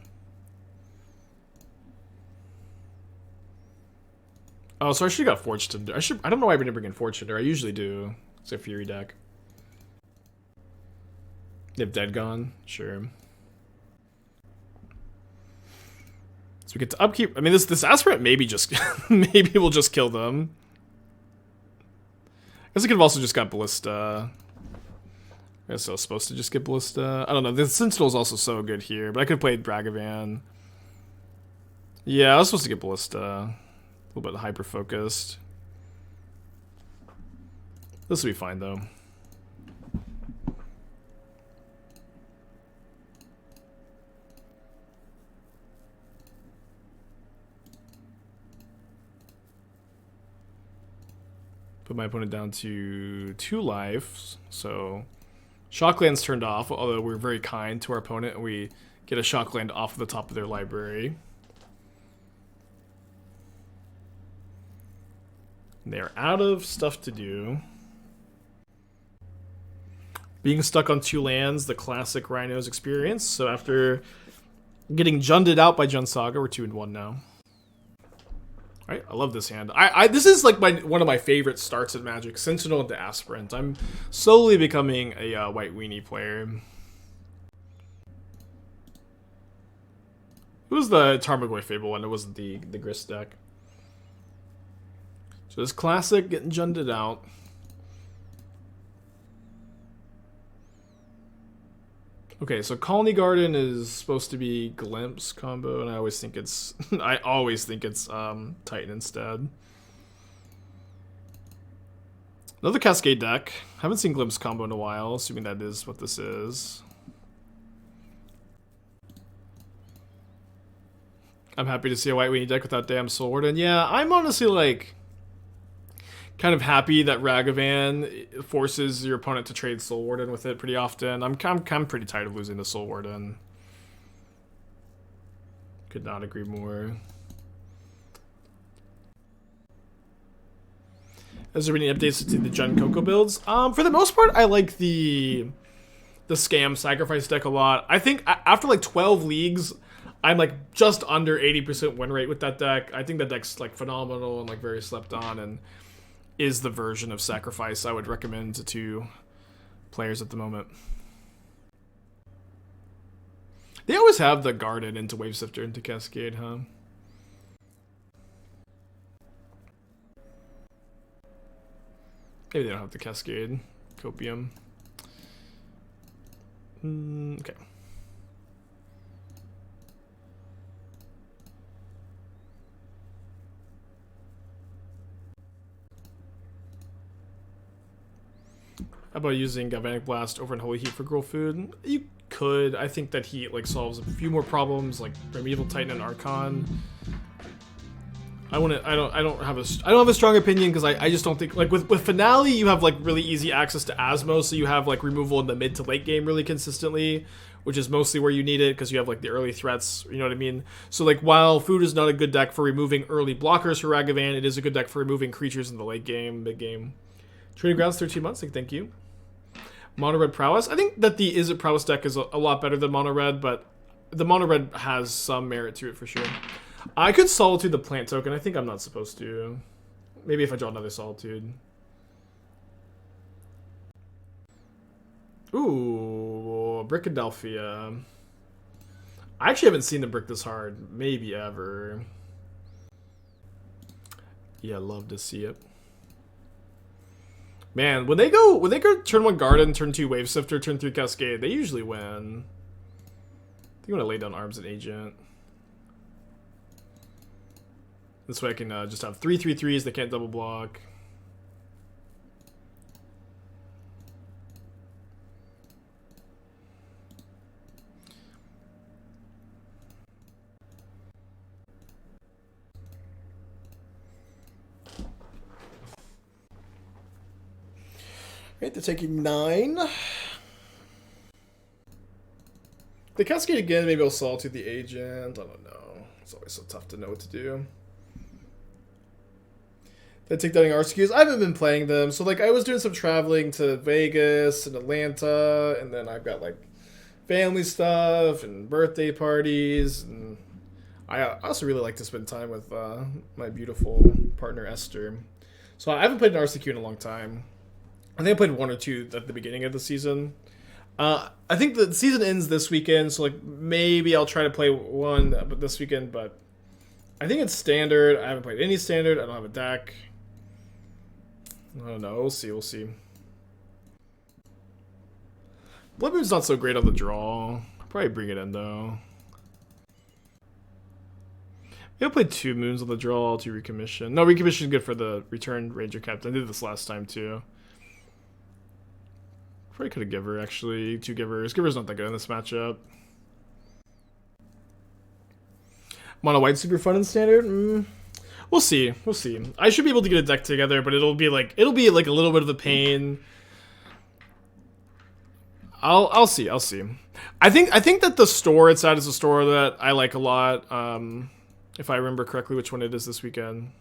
Oh, so I should have got Forge-Tender. I don't know why I didn't bring in Forge-Tender. I usually do. It's a Fury deck. They have Dead Gone? Sure. So we get to upkeep. I mean, this Aspirant maybe just maybe we'll just kill them. I guess I could have also just got Ballista. I guess I was supposed to just get Ballista. I don't know. The Sentinel is also so good here, but I could have played Ragavan. Yeah, I was supposed to get Ballista. A little bit hyper focused. This will be fine though. Put my opponent down to 2 lives. So Shockland's turned off, although we're very kind to our opponent and we get a Shockland off the top of their library. They're out of stuff to do. Being stuck on 2 lands, the classic Rhinos experience. So after getting Junded out by Jund Saga, we're 2-1 now. Alright, I love this hand. This is like one of my favorite starts at Magic. Sentinel into Aspirant. I'm slowly becoming a white weenie player. It was the Tarmogoyf Fable one. It wasn't the Grist deck. So this classic getting Junded out. Okay, so Colony Garden is supposed to be Glimpse combo, and I always think it's Titan instead. Another Cascade deck. Haven't seen Glimpse combo in a while, assuming that is what this is. I'm happy to see a white weenie deck without damn Sword, and yeah, I'm honestly like kind of happy that Ragavan forces your opponent to trade Soul Warden with it pretty often. I'm pretty tired of losing the Soul Warden. Could not agree more. Has there been any updates to the Jund Coco builds? For the most part, I like the Scam Sacrifice deck a lot. I think after like 12 leagues, I'm like just under 80% win rate with that deck. I think that deck's like phenomenal and like very slept on, and is the version of Sacrifice I would recommend to players at the moment. They always have the Garden into Wavesifter into Cascade, huh? Maybe they don't have the Cascade. Copium. Okay. How about using Galvanic Blast over Unholy Heat for Girl Food? You could. I think that Heat like solves a few more problems, like Primeval Titan and Archon. I don't have a strong opinion because I just don't think like with Finale you have like really easy access to Asmo, so you have like removal in the mid to late game really consistently, which is mostly where you need it because you have like the early threats, you know what I mean? So like while Food is not a good deck for removing early blockers for Ragavan, it is a good deck for removing creatures in the late game, mid game. Trading Grounds 13 months, like thank you. Mono Red Prowess. I think that the Is It Prowess deck is a lot better than Mono Red, but the Mono Red has some merit to it for sure. I could Solitude the plant token. I think I'm not supposed to. Maybe if I draw another Solitude. Ooh, Brickadelphia. I actually haven't seen the brick this hard. Maybe ever. Yeah, love to see it. Man, when they go turn 1 Garden, turn 2 Wave Sifter, turn 3 Cascade, they usually win. I think I'm gonna lay down Arms and Agent. This way I can just have 3/3/3s that can't double block. Right, they're taking 9. They Cascade again, maybe I'll Solitude the Agent. I don't know. It's always so tough to know what to do. They take down RCQs. I haven't been playing them, so like I was doing some traveling to Vegas and Atlanta, and then I've got like family stuff and birthday parties, and I also really like to spend time with my beautiful partner Esther. So I haven't played an RCQ in a long time. I think I played 1 or 2 at the beginning of the season. I think the season ends this weekend, so like maybe I'll try to play 1 this weekend, but I think it's standard. I haven't played any standard. I don't have a deck. I don't know. We'll see. We'll see. Blood Moon's not so great on the draw. I'll probably bring it in though. Maybe I'll play 2 moons on the draw to Recommission. No, Recommission is good for the return Ranger-Captain. I did this last time too. Probably could have Giver actually. 2 Givers. Giver's not that good in this matchup. Mono White super fun in standard. We'll see. We'll see. I should be able to get a deck together, but it'll be like a little bit of a pain. I'll see. I'll see. I think that the store it's at is a store that I like a lot. If I remember correctly, which one it is this weekend.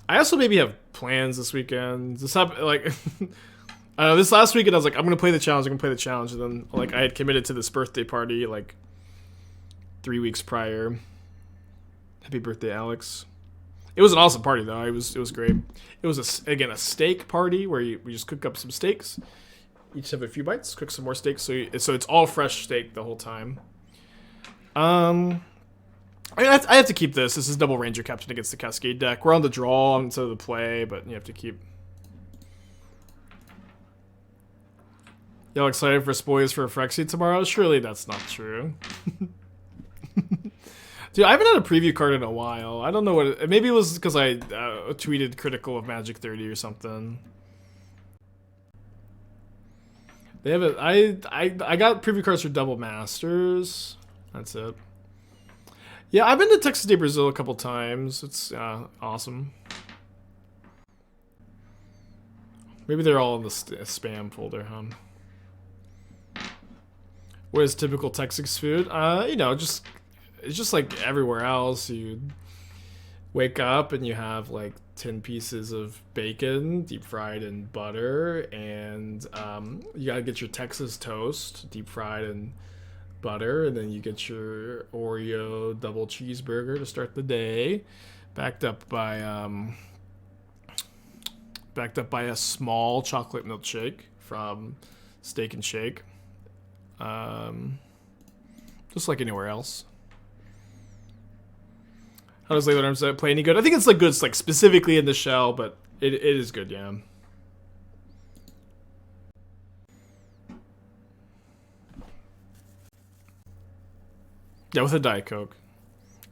I also maybe have plans this weekend. This this last weekend I was like, I'm gonna play the challenge. And then like I had committed to this birthday party like 3 weeks prior. Happy birthday, Alex. It was an awesome party though. It was great. It was again a steak party where we just cook up some steaks. Each have a few bites, cook some more steaks. So it's all fresh steak the whole time. I mean, I have to keep this. This is double Ranger-Captain against the Cascade deck. We're on the draw instead of the play, but you have to keep. Y'all excited for spoilers for Phyrexia tomorrow? Surely that's not true. Dude, I haven't had a preview card in a while. I don't know what maybe it was because I tweeted critical of Magic 30 or something. They have it. I got preview cards for Double Masters. That's it. Yeah, I've been to Texas de Brazil a couple times. It's awesome. Maybe they're all in the spam folder, huh? What is typical Texas food? You know, it's just like everywhere else. You wake up and you have like 10 pieces of bacon deep fried in butter, and you gotta get your Texas toast deep fried in butter, and then you get your Oreo double cheeseburger to start the day, backed up by a small chocolate milkshake from Steak and Shake, just like anywhere else. How does Layla Arms play any good? I think it's like good. It's like specifically in the shell, but it is good, yeah. Yeah, with a Diet Coke.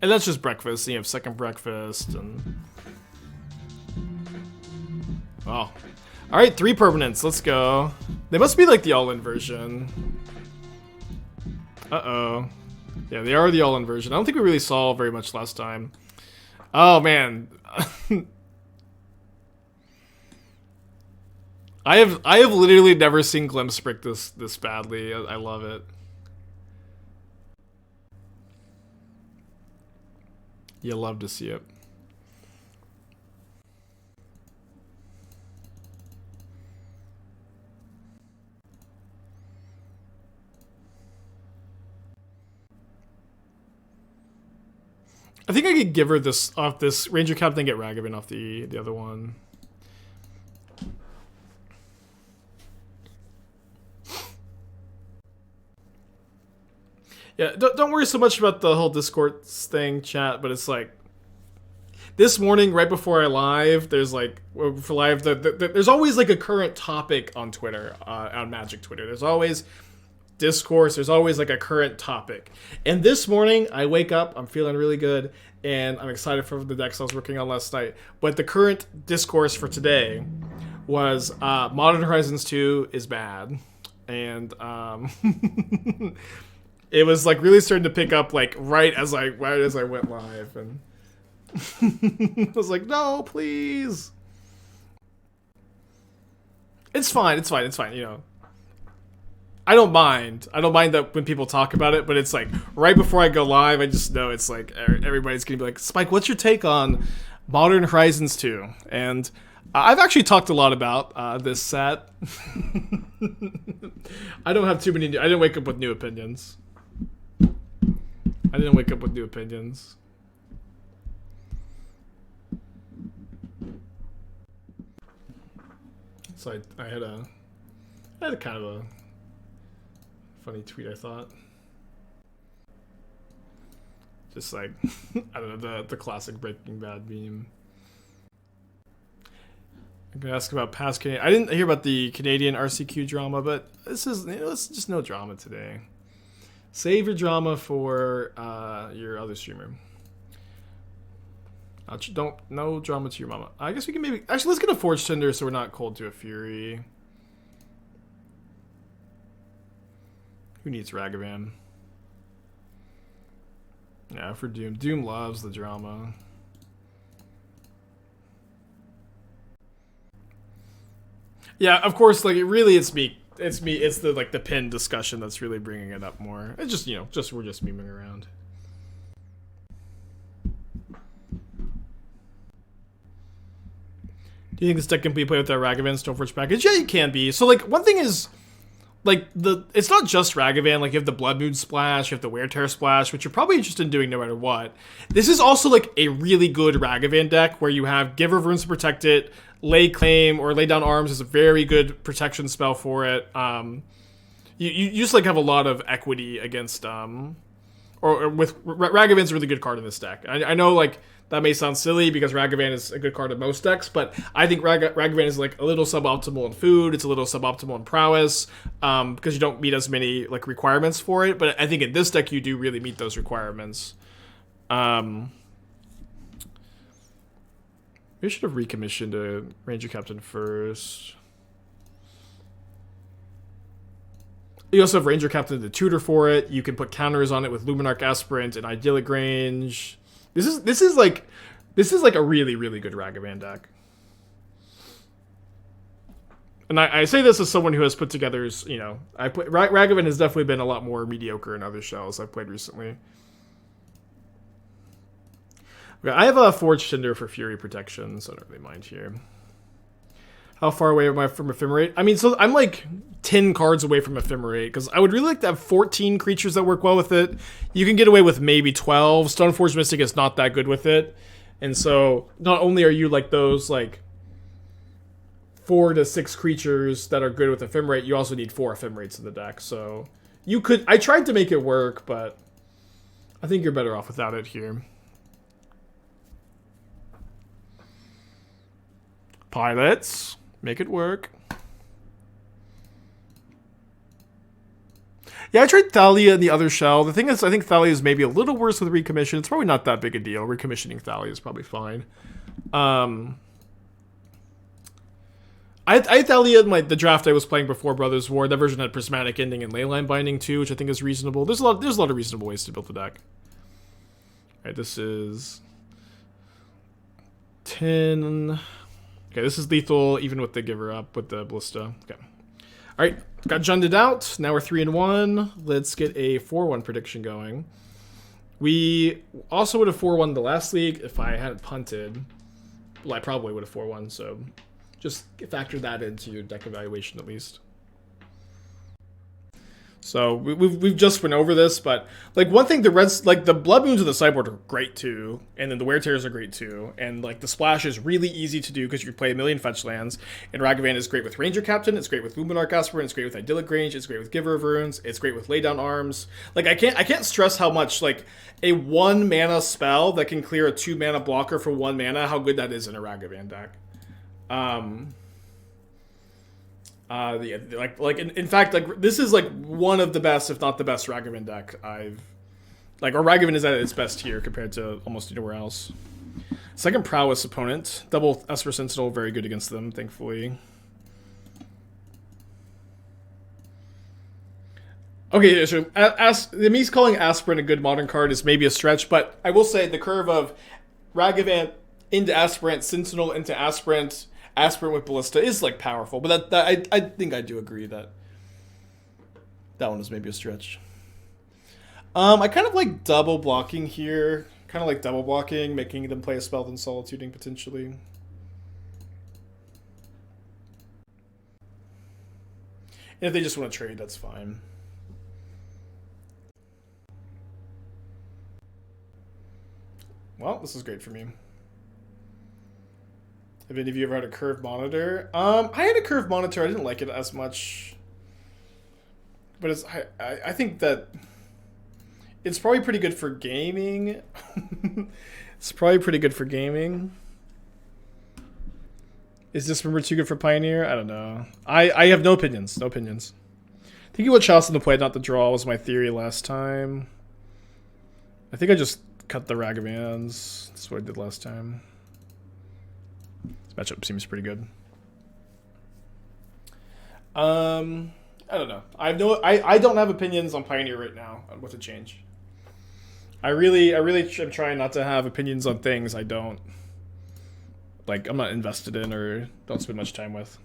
And that's just breakfast. You have second breakfast and... Oh. Alright, 3 permanents. Let's go. They must be like the all-in version. Uh-oh. Yeah, they are the all-in version. I don't think we really saw very much last time. Oh, man. I have literally never seen Glimsprick this badly. I love it. You love to see it. I think I could give her this off this Ranger Captain and get Ragavan off the other one. Yeah, don't worry so much about the whole Discord thing, chat, but it's like this morning, right before I live, there's like for live, there's always like a current topic on Twitter, on Magic Twitter. There's always discourse. There's always like a current topic. And this morning, I wake up, I'm feeling really good, and I'm excited for the decks I was working on last night. But the current discourse for today was Modern Horizons 2 is bad, and it was like really starting to pick up like right as I went live, and I was like, no, please. It's fine. You know. I don't mind that when people talk about it, but it's like right before I go live, I just know it's like everybody's gonna be like, Spike, what's your take on Modern Horizons 2? And I've actually talked a lot about this set. I don't have too many. I didn't wake up with new opinions. So I had a kind of a funny tweet, I thought. Just like, I don't know, the classic Breaking Bad meme. I'm gonna ask about past Canadian. I didn't hear about the Canadian RCQ drama, but this is, you know, it's just no drama today. Save your drama for your other streamer. No drama to your mama. I guess we can maybe, actually, let's get a Forge-Tender so we're not cold to a Fury. Who needs Ragavan? Yeah, for Doom. Doom loves the drama. Yeah, of course, like, it's me. It's the, like, the pin discussion that's really bringing it up more. It's just, you know, we're just memeing around. Do you think this deck can be played with that Ragavan Stoneforge package? Yeah, you can be. So, like, one thing is, like, it's not just Ragavan. Like, you have the Blood Moon Splash, you have the Wear Tear Splash, which you're probably interested in doing no matter what. This is also, like, a really good Ragavan deck where you have Giver of Runes to protect it, Lay Claim or Lay Down Arms is a very good protection spell for it. You just, like, have a lot of equity against, or with Ragavan's a really good card in this deck. I know, like, that may sound silly because Ragavan is a good card in most decks, but I think Ragavan is like a little suboptimal in food. It's a little suboptimal in prowess because you don't meet as many like requirements for it. But I think in this deck you do really meet those requirements. We should have recommissioned a Ranger-Captain first. You also have Ranger-Captain the tutor for it. You can put counters on it with Luminarch Aspirant and Idyllic Grange. This is like a really, really good Ragavan deck. And I say this as someone who has put together, you know, Ragavan has definitely been a lot more mediocre in other shells I've played recently. Okay, I have a Forge-Tender for Fury protection, so I don't really mind here. How far away am I from Ephemerate? I mean, so I'm like 10 cards away from Ephemerate, because I would really like to have 14 creatures that work well with it. You can get away with maybe 12. Stoneforge Mystic is not that good with it. And so, not only are you like those like 4 to 6 creatures that are good with Ephemerate, you also need 4 Ephemerates in the deck. So, you could, I tried to make it work, but I think you're better off without it here. Pilots. Make it work. Yeah, I tried Thalia in the other shell. The thing is, I think Thalia is maybe a little worse with Recommission. It's probably not that big a deal. Recommissioning Thalia is probably fine. I I Heliod, the draft I was playing before Brothers War, that version had Prismatic Ending and Leyline Binding too, which I think is reasonable. There's a lot of reasonable ways to build the deck. Alright, this is 10. Okay, this is lethal even with the Giver up with the Ballista. Okay. Alright, got Junded out. Now we're 3-1. Let's get a 4-1 prediction going. We also would have 4-1 the last league if I hadn't punted. Well, I probably would have 4-1, so just factor that into your deck evaluation at least. So we've just went over this, but like one thing, the reds, like the Blood Moons of the sideboard are great too, and then the Wear Tears are great too, and like the splash is really easy to do because you can play a million fetch lands. And Ragavan is great with Ranger-Captain, it's great with Luminarch Aspirant, it's great with Idyllic Grange, it's great with Giver of Runes, it's great with Laydown Arms. Like I can't stress how much like a 1 mana spell that can clear a 2 mana blocker for 1 mana, how good that is in a Ragavan deck. In fact, like this is like one of the best, if not the best, Ragavan deck I've like, or Ragavan is at its best here compared to almost anywhere else. Second prowess opponent, double Esper Sentinel, very good against them, thankfully. Okay, so me calling Aspirant a good modern card is maybe a stretch, but I will say the curve of Ragavan into Aspirant, Sentinel into Aspirant, Aspirant with Ballista is like powerful, but I think I do agree that that one is maybe a stretch. I kind of like double blocking here, making them play a spell then solituding potentially. And if they just want to trade, that's fine. Well, this is great for me. Have any of you ever had a curved monitor? I had a curved monitor. I didn't like it as much. But it's, I think that it's probably pretty good for gaming. It's probably pretty good for gaming. Is this member too good for Pioneer? I don't know. I have no opinions. No opinions. Thinking about Chalice in the play, not the draw, was my theory last time. I think I just cut the Ragavans. That's what I did last time. This matchup seems pretty good. I don't know. I don't have opinions on Pioneer right now on what to change. I really am trying not to have opinions on things I don't like. I'm not invested in or don't spend much time with.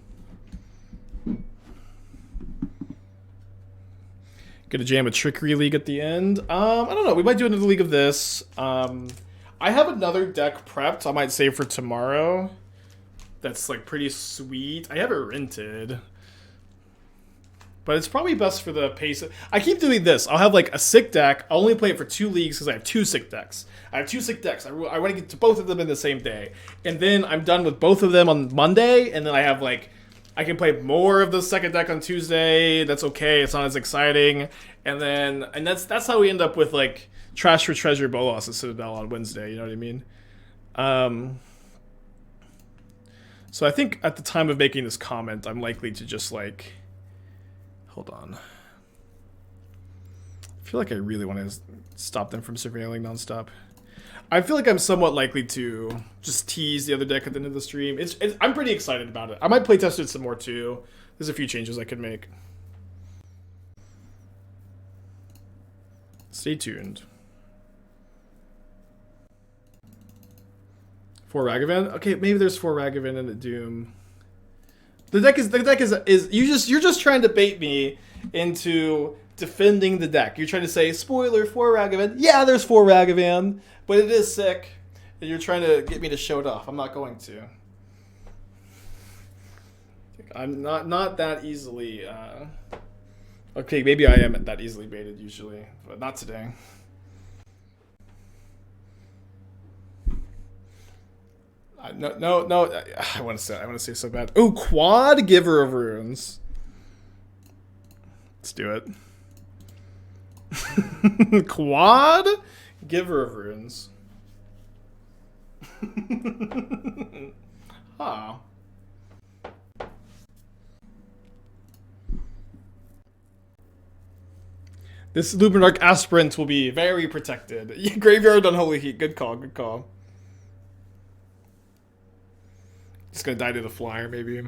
Gonna jam a Trickery League at the end. I don't know. We might do another league of this. I have another deck prepped. I might save for tomorrow. That's like pretty sweet. I have it rented. But it's probably best for the pace. I keep doing this. I'll have like a sick deck. I'll only play it for 2 leagues because I have 2 sick decks. I have 2 sick decks. I want to get to both of them in the same day. And then I'm done with both of them on Monday. And then I have like, I can play more of the second deck on Tuesday. That's okay. It's not as exciting. And that's how we end up with like Trash for Treasure Bolas and Citadel on Wednesday. You know what I mean? So I think at the time of making this comment, I'm likely to just like, hold on. I feel like I really want to stop them from surveilling nonstop. I feel like I'm somewhat likely to just tease the other deck at the end of the stream. I'm pretty excited about it. I might play test it some more too. There's a few changes I could make. Stay tuned. 4 Ragavan? Okay, maybe there's 4 Ragavan in the Doom. The deck is you're just trying to bait me into defending the deck. You're trying to say, spoiler, 4 Ragavan. Yeah, there's 4 Ragavan, but it is sick. And you're trying to get me to show it off. I'm not going to. I'm not that easily okay, maybe I am that easily baited usually, but not today. No. I want to say so bad. Ooh, quad Giver of Runes. Let's do it. Quad Giver of Runes. Huh. This Luminarch Aspirant will be very protected. Graveyard Unholy Heat. Good call. Good call. Just gonna die to the flyer, maybe.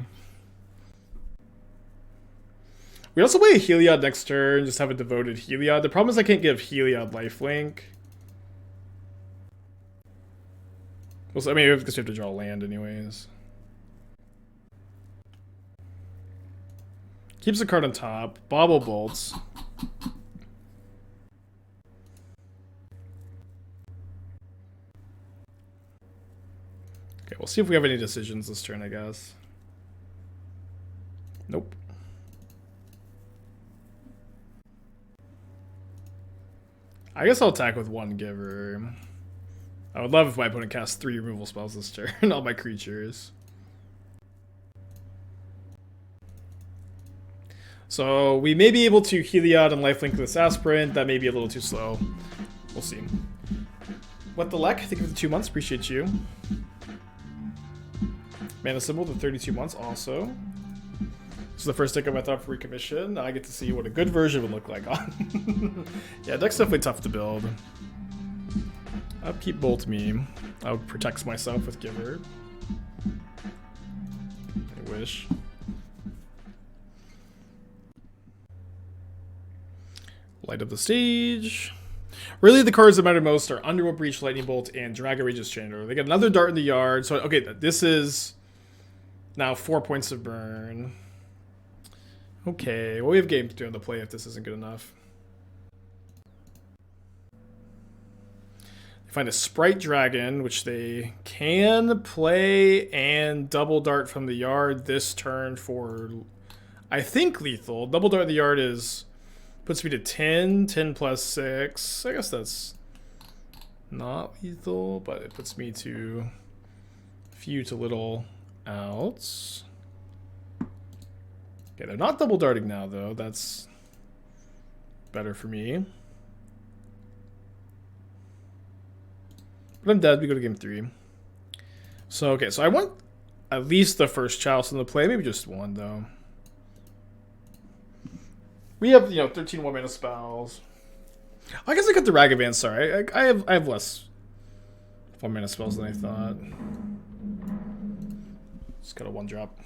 We also play a Heliod next turn, just have a devoted Heliod. The problem is I can't give Heliod lifelink. Well, I mean, I guess we have to draw land anyways. Keeps the card on top. Bobble bolts. Okay, we'll see if we have any decisions this turn, I guess. Nope. I guess I'll attack with one giver. I would love if my opponent casts 3 removal spells this turn, all my creatures. So we may be able to Heliod and lifelink this Aspirant. That may be a little too slow. We'll see. What the Leck? Thank you for the 2 months. Appreciate you. Mana Symbol to 32 months also. This is the first deck of my thought for Recommission. I get to see what a good version would look like on. Yeah, deck's definitely tough to build. Upkeep Bolt me. I would protect myself with Giver. I wish. Light up the stage. Really, the cards that matter most are Underworld Breach, Lightning Bolt, and Dragon Rage's Chandler. They get another Dart in the Yard. So, okay, this is now 4 points of burn. Okay, well, we have game to do on the play if this isn't good enough. They find a Sprite Dragon, which they can play and double dart from the yard this turn for, I think, lethal. Double dart in the yard is puts me to 10, 10 plus 6. I guess that's not lethal, but it puts me to few to little outs. Okay, they're not double darting now, though. That's better for me. But I'm dead. We go to game 3. So, okay, so I want at least the first Chalice in the play. Maybe just one, though. We have, 13 1-mana spells. I guess I got the Ragavan, sorry. I have less 1-mana spells than I thought. Just got a 1-drop.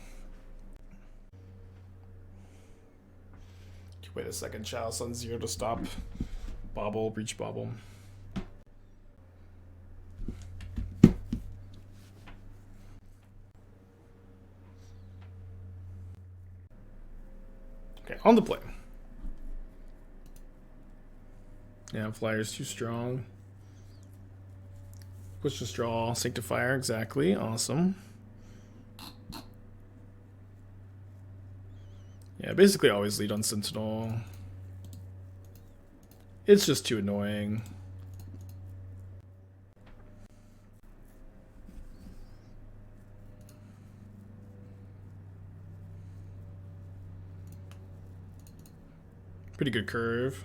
Wait a second, Chalice on 0 to stop. Bobble, Breach Bobble. Okay, on the play. Yeah, Flyer's too strong. Let's just draw Sanctifier, exactly. Awesome. Yeah, basically always lead on Sentinel. It's just too annoying. Pretty good curve.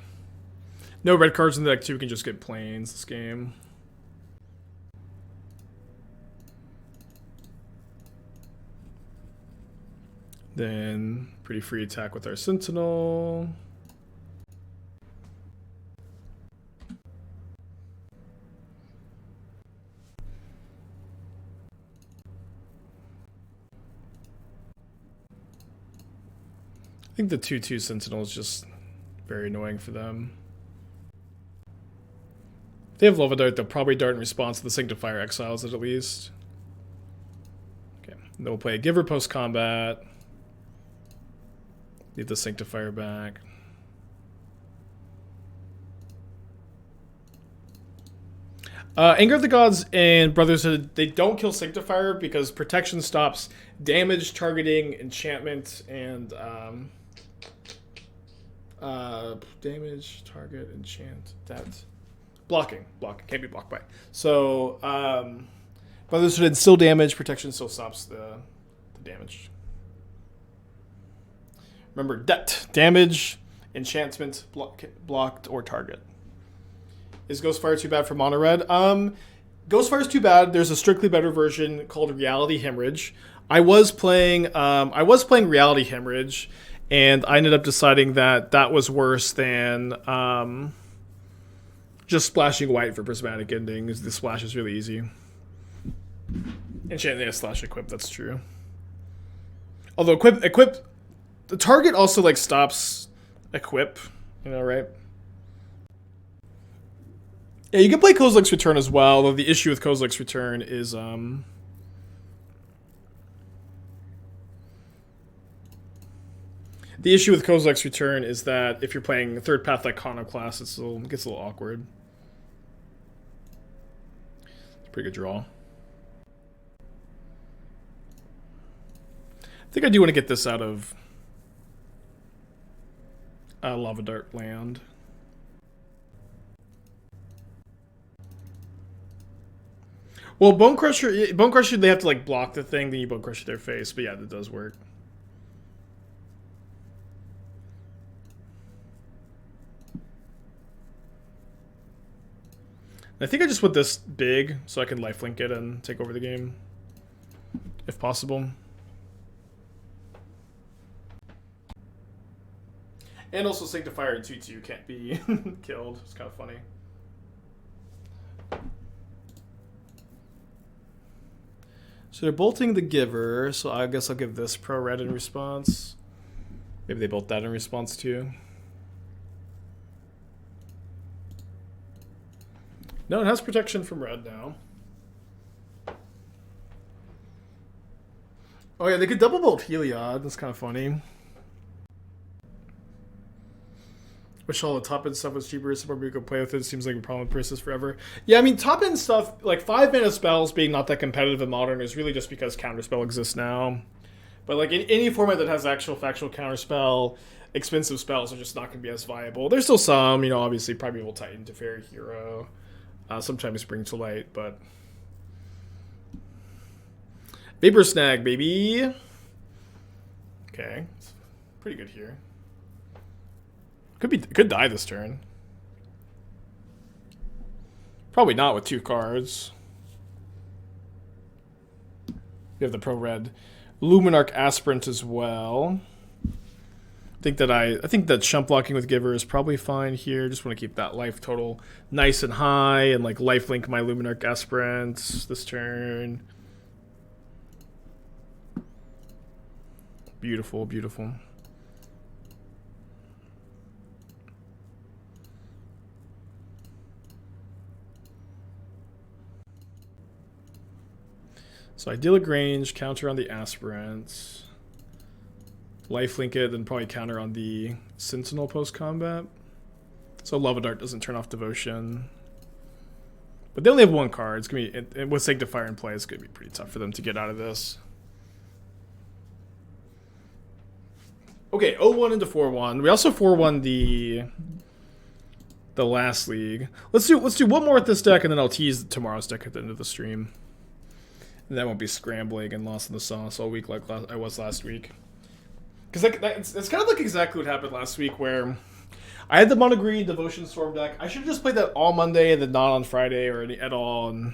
No red cards in the deck too, we can just get planes this game. Then pretty free attack with our Sentinel. I think the 2/2 Sentinel is just very annoying for them. If they have Lava Dart, they'll probably dart in response to the Sanctifier exiles it at least. Okay, and then we'll play a Giver post-combat. Leave the Sanctifier back. Anger of the Gods and Brotherhood, they don't kill Sanctifier because protection stops damage, targeting, enchantment, and damage, target, enchant, that. Blocking. Can't be blocked by. So, Brotherhood still damage, protection still stops the damage. Remember, debt, damage, enchantment, blocked, or target. Is Ghostfire too bad for mono red? Ghostfire's too bad. There's a strictly better version called Reality Hemorrhage. I was playing Reality Hemorrhage, and I ended up deciding that was worse than just splashing white for prismatic endings. The splash is really easy. Enchantment slash equip, that's true. Although equip the target also like stops equip, you know, right? Yeah, you can play Kozilek's Return as well, though the issue with Kozilek's Return is the issue with Kozilek's Return is that if you're playing a third path like Iconoclast, it gets a little awkward. It's a pretty good draw. I think I do want to get this out of Lava Dart land. Well, Bone Crusher, they have to like block the thing, then you Bone Crusher their face, but yeah, that does work. I think I just put this big so I can lifelink it and take over the game, if possible. And also Sanctifier and 2/2 can't be killed. It's kind of funny. So they're bolting the Giver, so I guess I'll give this pro red in response. Maybe they bolt that in response too. No, it has protection from red now. Oh yeah, they could double bolt Heliod. That's kind of funny. Wish all the top end stuff was cheaper, so we could play with it. Seems like a problem with prices forever. Yeah, I mean, top end stuff, like 5-mana spells being not that competitive in Modern is really just because Counterspell exists now. But like in any format that has actual factual Counterspell, expensive spells are just not going to be as viable. There's still some, you know, obviously Primeval Titan, Teferi Hero, sometimes Bring to Light, but Vapor Snag, baby. Okay, it's pretty good here. Could die this turn. Probably not with 2 cards. We have the pro red Luminarch Aspirant as well. I think that shump blocking with Giver is probably fine here. Just want to keep that life total nice and high and like lifelink my Luminarch Aspirant this turn. Beautiful, beautiful. So Idyllic Grange, counter on the Aspirant. Lifelink it, then probably counter on the Sentinel post-combat. So Lava Dart doesn't turn off Devotion. But they only have 1 card. It's gonna be, with Sanctifier in play, it's gonna be pretty tough for them to get out of this. Okay, 0-1 into 4-1. We also 4-1 the last league. Let's do one more with this deck, and then I'll tease tomorrow's deck at the end of the stream. And that won't be scrambling and lost in the sauce all week like I was last week. Because it's kind of like exactly what happened last week, where I had the Mono Green Devotion Storm deck. I should have just played that all Monday and then not on Friday or at all. And